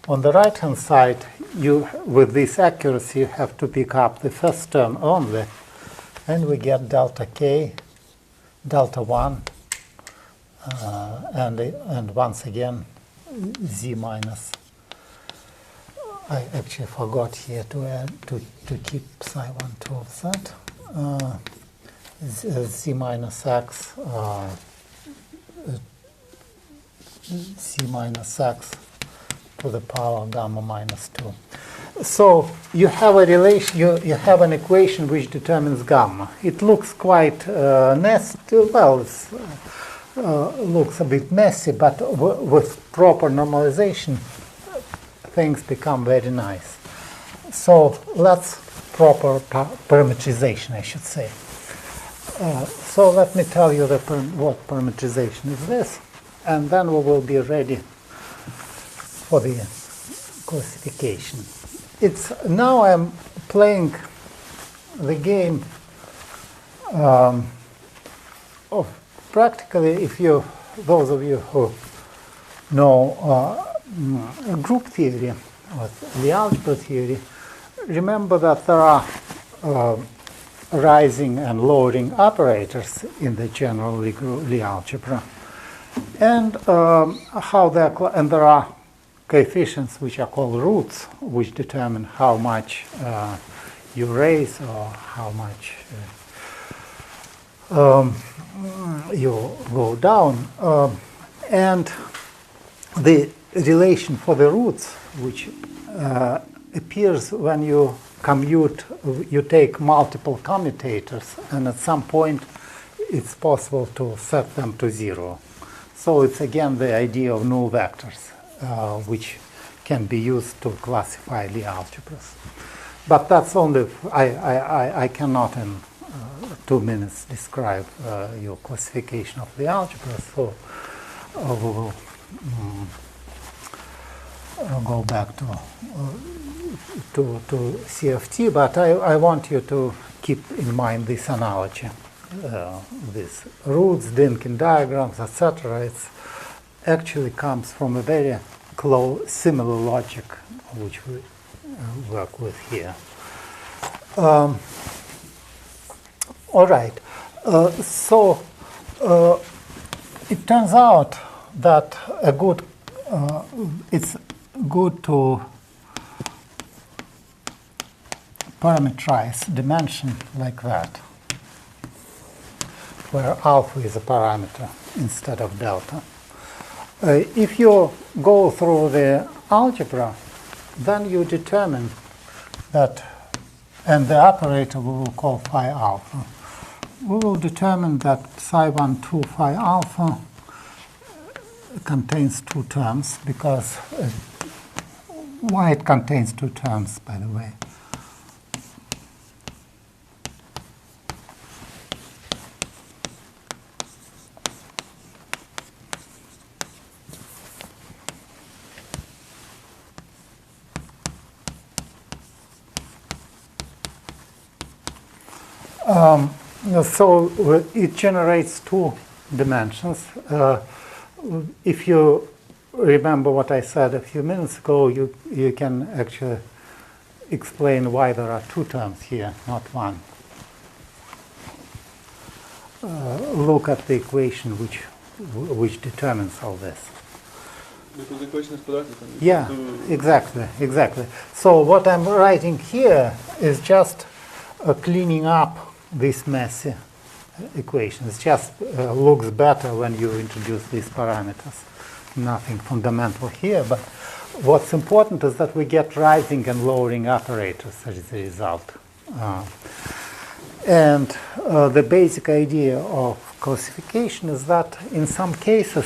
On the right-hand side, you, with this accuracy, you have to pick up the first term only, and we get delta k, delta 1, and once again, z minus. I actually forgot here to add to keep psi 1 2 of that. Z minus x, z minus x to the power gamma minus 2. So you have a relation. You have an equation which determines gamma. It looks quite well. It looks a bit messy, but with proper normalization, things become very nice. So let's proper parametrization, I should say. So let me tell you what parametrization is this, and then we will be ready for the classification. Now I'm playing the game of practically, those of you who know group theory or the algebra theory, remember that there are rising and lowering operators in the general Lie algebra, and and there are coefficients which are called roots, which determine how much you raise or how much you go down, and the relation for the roots, which appears when you commute, you take multiple commutators, and at some point it's possible to set them to 0. So it's again the idea of null vectors, which can be used to classify Lie algebras. But that's only, I cannot in 2 minutes describe your classification of the algebra, so we will go back to CFT, but I want you to keep in mind this analogy, these roots, Dynkin diagrams, etc. It actually comes from a very similar logic which we work with here. All right, so it turns out that it's good to parameterize dimension like that, where alpha is a parameter instead of delta. If you go through the algebra, then you determine that, and the operator we will call phi alpha. We will determine that psi 1 2 phi alpha contains 2 terms, because why it contains 2 terms, by the way? So it generates two dimensions. If you remember what I said a few minutes ago, you can actually explain why there are two terms here, not one. Look at the equation which determines all this. Because the equation is quadratic. And Yeah, exactly. So what I'm writing here is just cleaning up this messy equation. It just looks better when you introduce these parameters. Nothing fundamental here, but what's important is that we get rising and lowering operators as a result. And the basic idea of classification is that in some cases,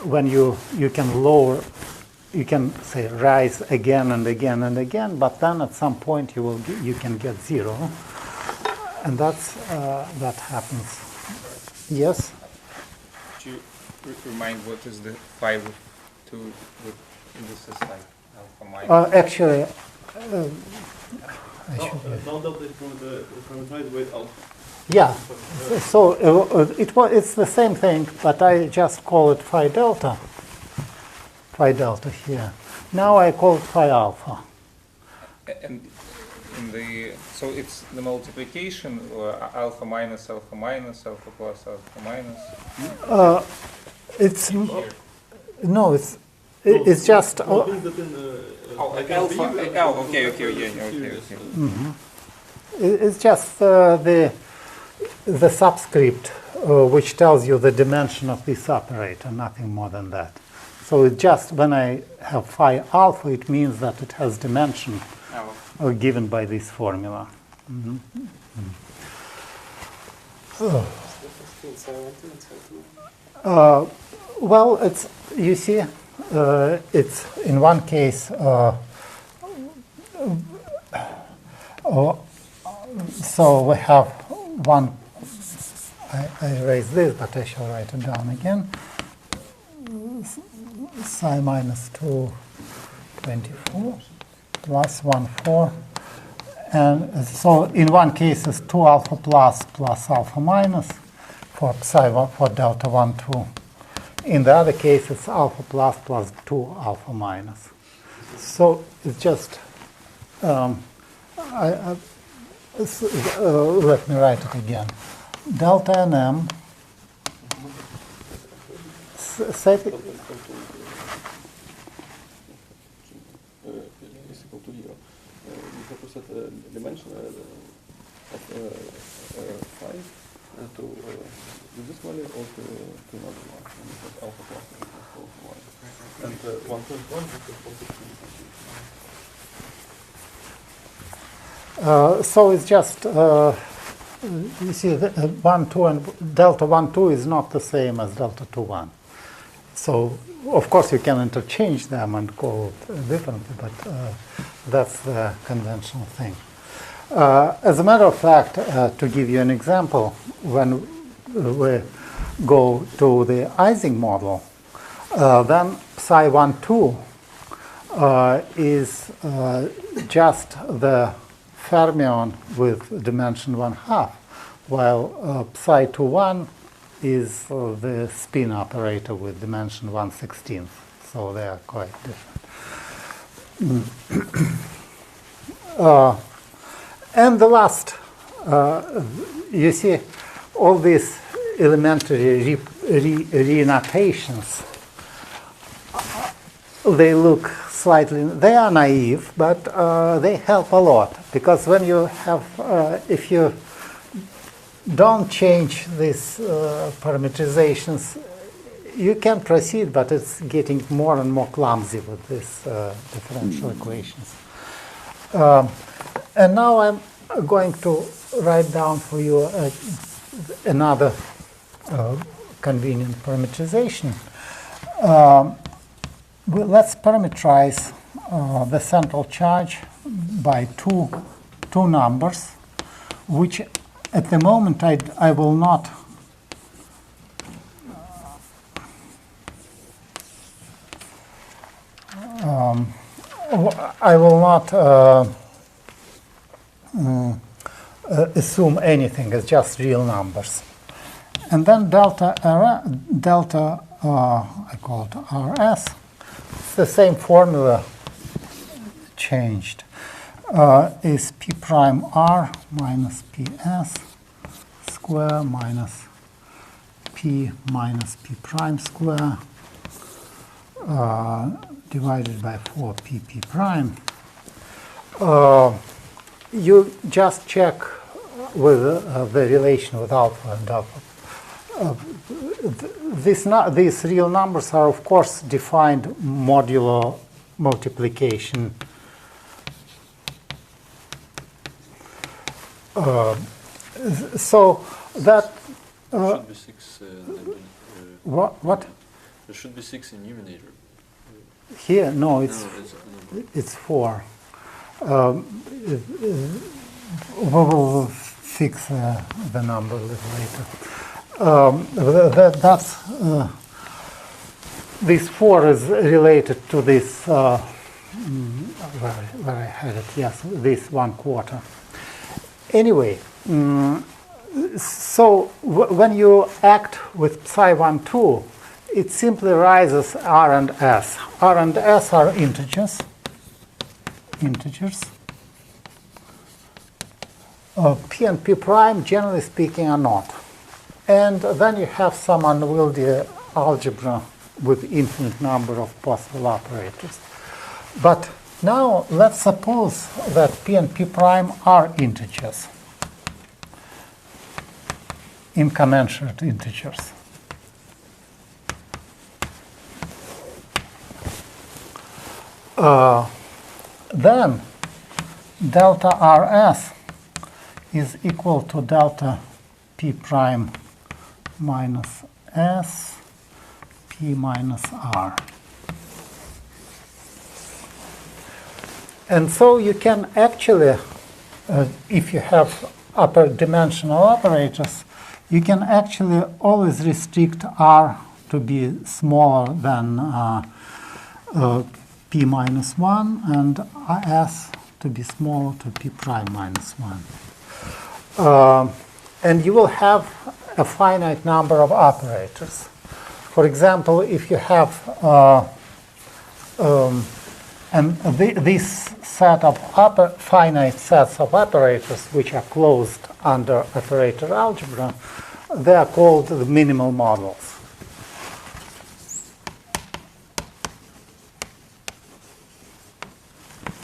when you can lower, you can say rise again and again and again, but then at some point you can get zero, and that happens. Yes. Could you remind what is the phi with two with indices like alpha minus? Actually, Null delta is parameterized with alpha. yeah. So it's the same thing, but I just call it phi delta. Phi delta here. Now I call it phi alpha. And so it's the multiplication or alpha minus, alpha minus, alpha plus, alpha minus. It's no, it's just. Okay. It's just the subscript which tells you the dimension of this operator, nothing more than that. So it just when I have phi alpha, it means that it has dimension given by this formula. Well, it's you see, it's in one case. So we have one. I erase this, but I shall write it down again. Psi minus 224 plus 1 4, and so in one case it's 2 alpha plus plus alpha minus for psi for delta 1 2. In the other case it's alpha plus plus 2 alpha minus. So it's just let me write it again. Delta nm set it. Is equal to 0. You have to set a dimension of 5 to this value or to another one. And you have alpha plus alpha minus. And 1.1 is So it's just, you see, 1, 2, and delta 1, 2 is not the same as delta 2, 1. So, of course, you can interchange them and call it differently, but that's the conventional thing. As a matter of fact, to give you an example, when we go to the Ising model, then psi 1, 2 is just the fermion with dimension 1/2, while psi 2, 1 is the spin operator with dimension 1/16. So they are quite different. And the last, you see, all these elementary re-notations, they look slightly, they are naive, but they help a lot, because when you have, if you don't change these parameterizations, you can proceed, but it's getting more and more clumsy with these differential equations. And now I'm going to write down for you another convenient parameterization. Let's parameterize the central charge by two numbers, which at the moment I will not assume anything as just real numbers. And then delta, I call it RS, it's the same formula changed, is P prime R minus PS square minus P minus P prime square divided by 4PP prime. You just check with the relation with alpha and alpha. These real numbers are, of course, defined modulo multiplication. So that should be 6. what? There should be 6 in numerator. Here, no, it's No, it's 4. We will fix the number a little later. This 4 is related to this, where I had it, yes, this 1/4. Anyway, so when you act with psi12, it simply rises R and S. R and S are integers. P and P prime, generally speaking, are not. And then you have some unwieldy algebra with infinite number of possible operators. But now let's suppose that P and P prime are integers, incommensurate integers. Then delta RS is equal to delta P prime minus S P minus R. And so you can actually, if you have upper dimensional operators, you can actually always restrict R to be smaller than P minus 1 and S to be smaller to P prime minus 1. And you will have a finite number of operators. For example, if you have this set of finite sets of operators which are closed under operator algebra, they are called the minimal models.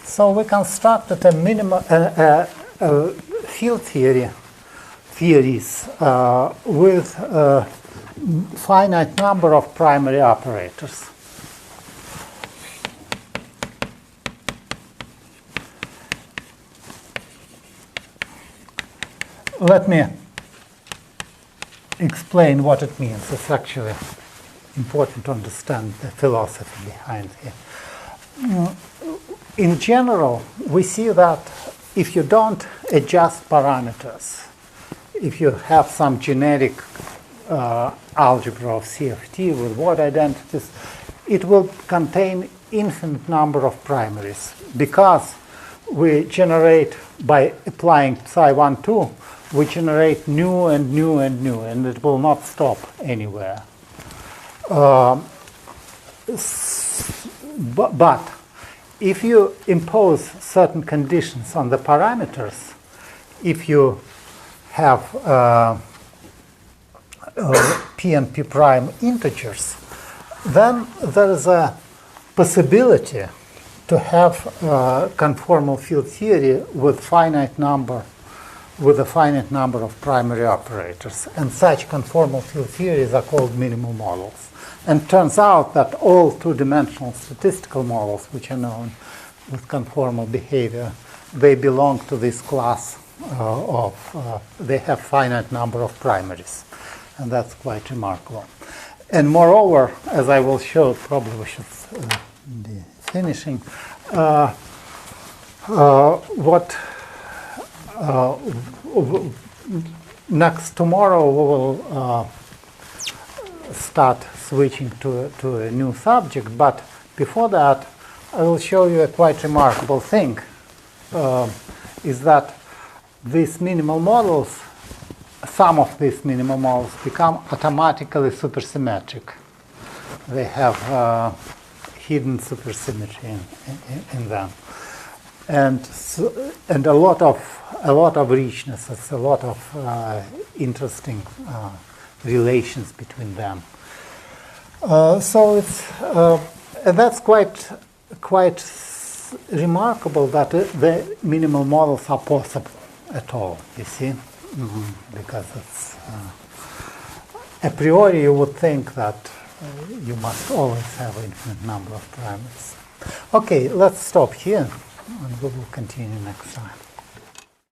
So we constructed a minimal field theories with a finite number of primary operators. Let me explain what it means. It's actually important to understand the philosophy behind it. In general, we see that if you don't adjust parameters, if you have some generic algebra of CFT with word identities, it will contain infinite number of primaries because we generate, by applying psi12, we generate new and new and new, and it will not stop anywhere. But if you impose certain conditions on the parameters, if you have P and P prime integers, then there is a possibility to have conformal field theory with a finite number of primary operators. And such conformal field theories are called minimal models. And turns out that all two-dimensional statistical models which are known with conformal behavior, they belong to this class they have finite number of primaries. And that's quite remarkable. And moreover, as I will show, probably we should be finishing, next tomorrow we will start switching to a new subject, but before that I will show you a quite remarkable thing, is that these minimal models, some of these minimal models become automatically supersymmetric. They have hidden supersymmetry in them, and a lot of richness. A lot of interesting relations between them. So it's and that's quite remarkable that the minimal models are possible at all. You see, because it's a priori you would think that you must always have an infinite number of parameters. Okay, let's stop here, and we will continue next time.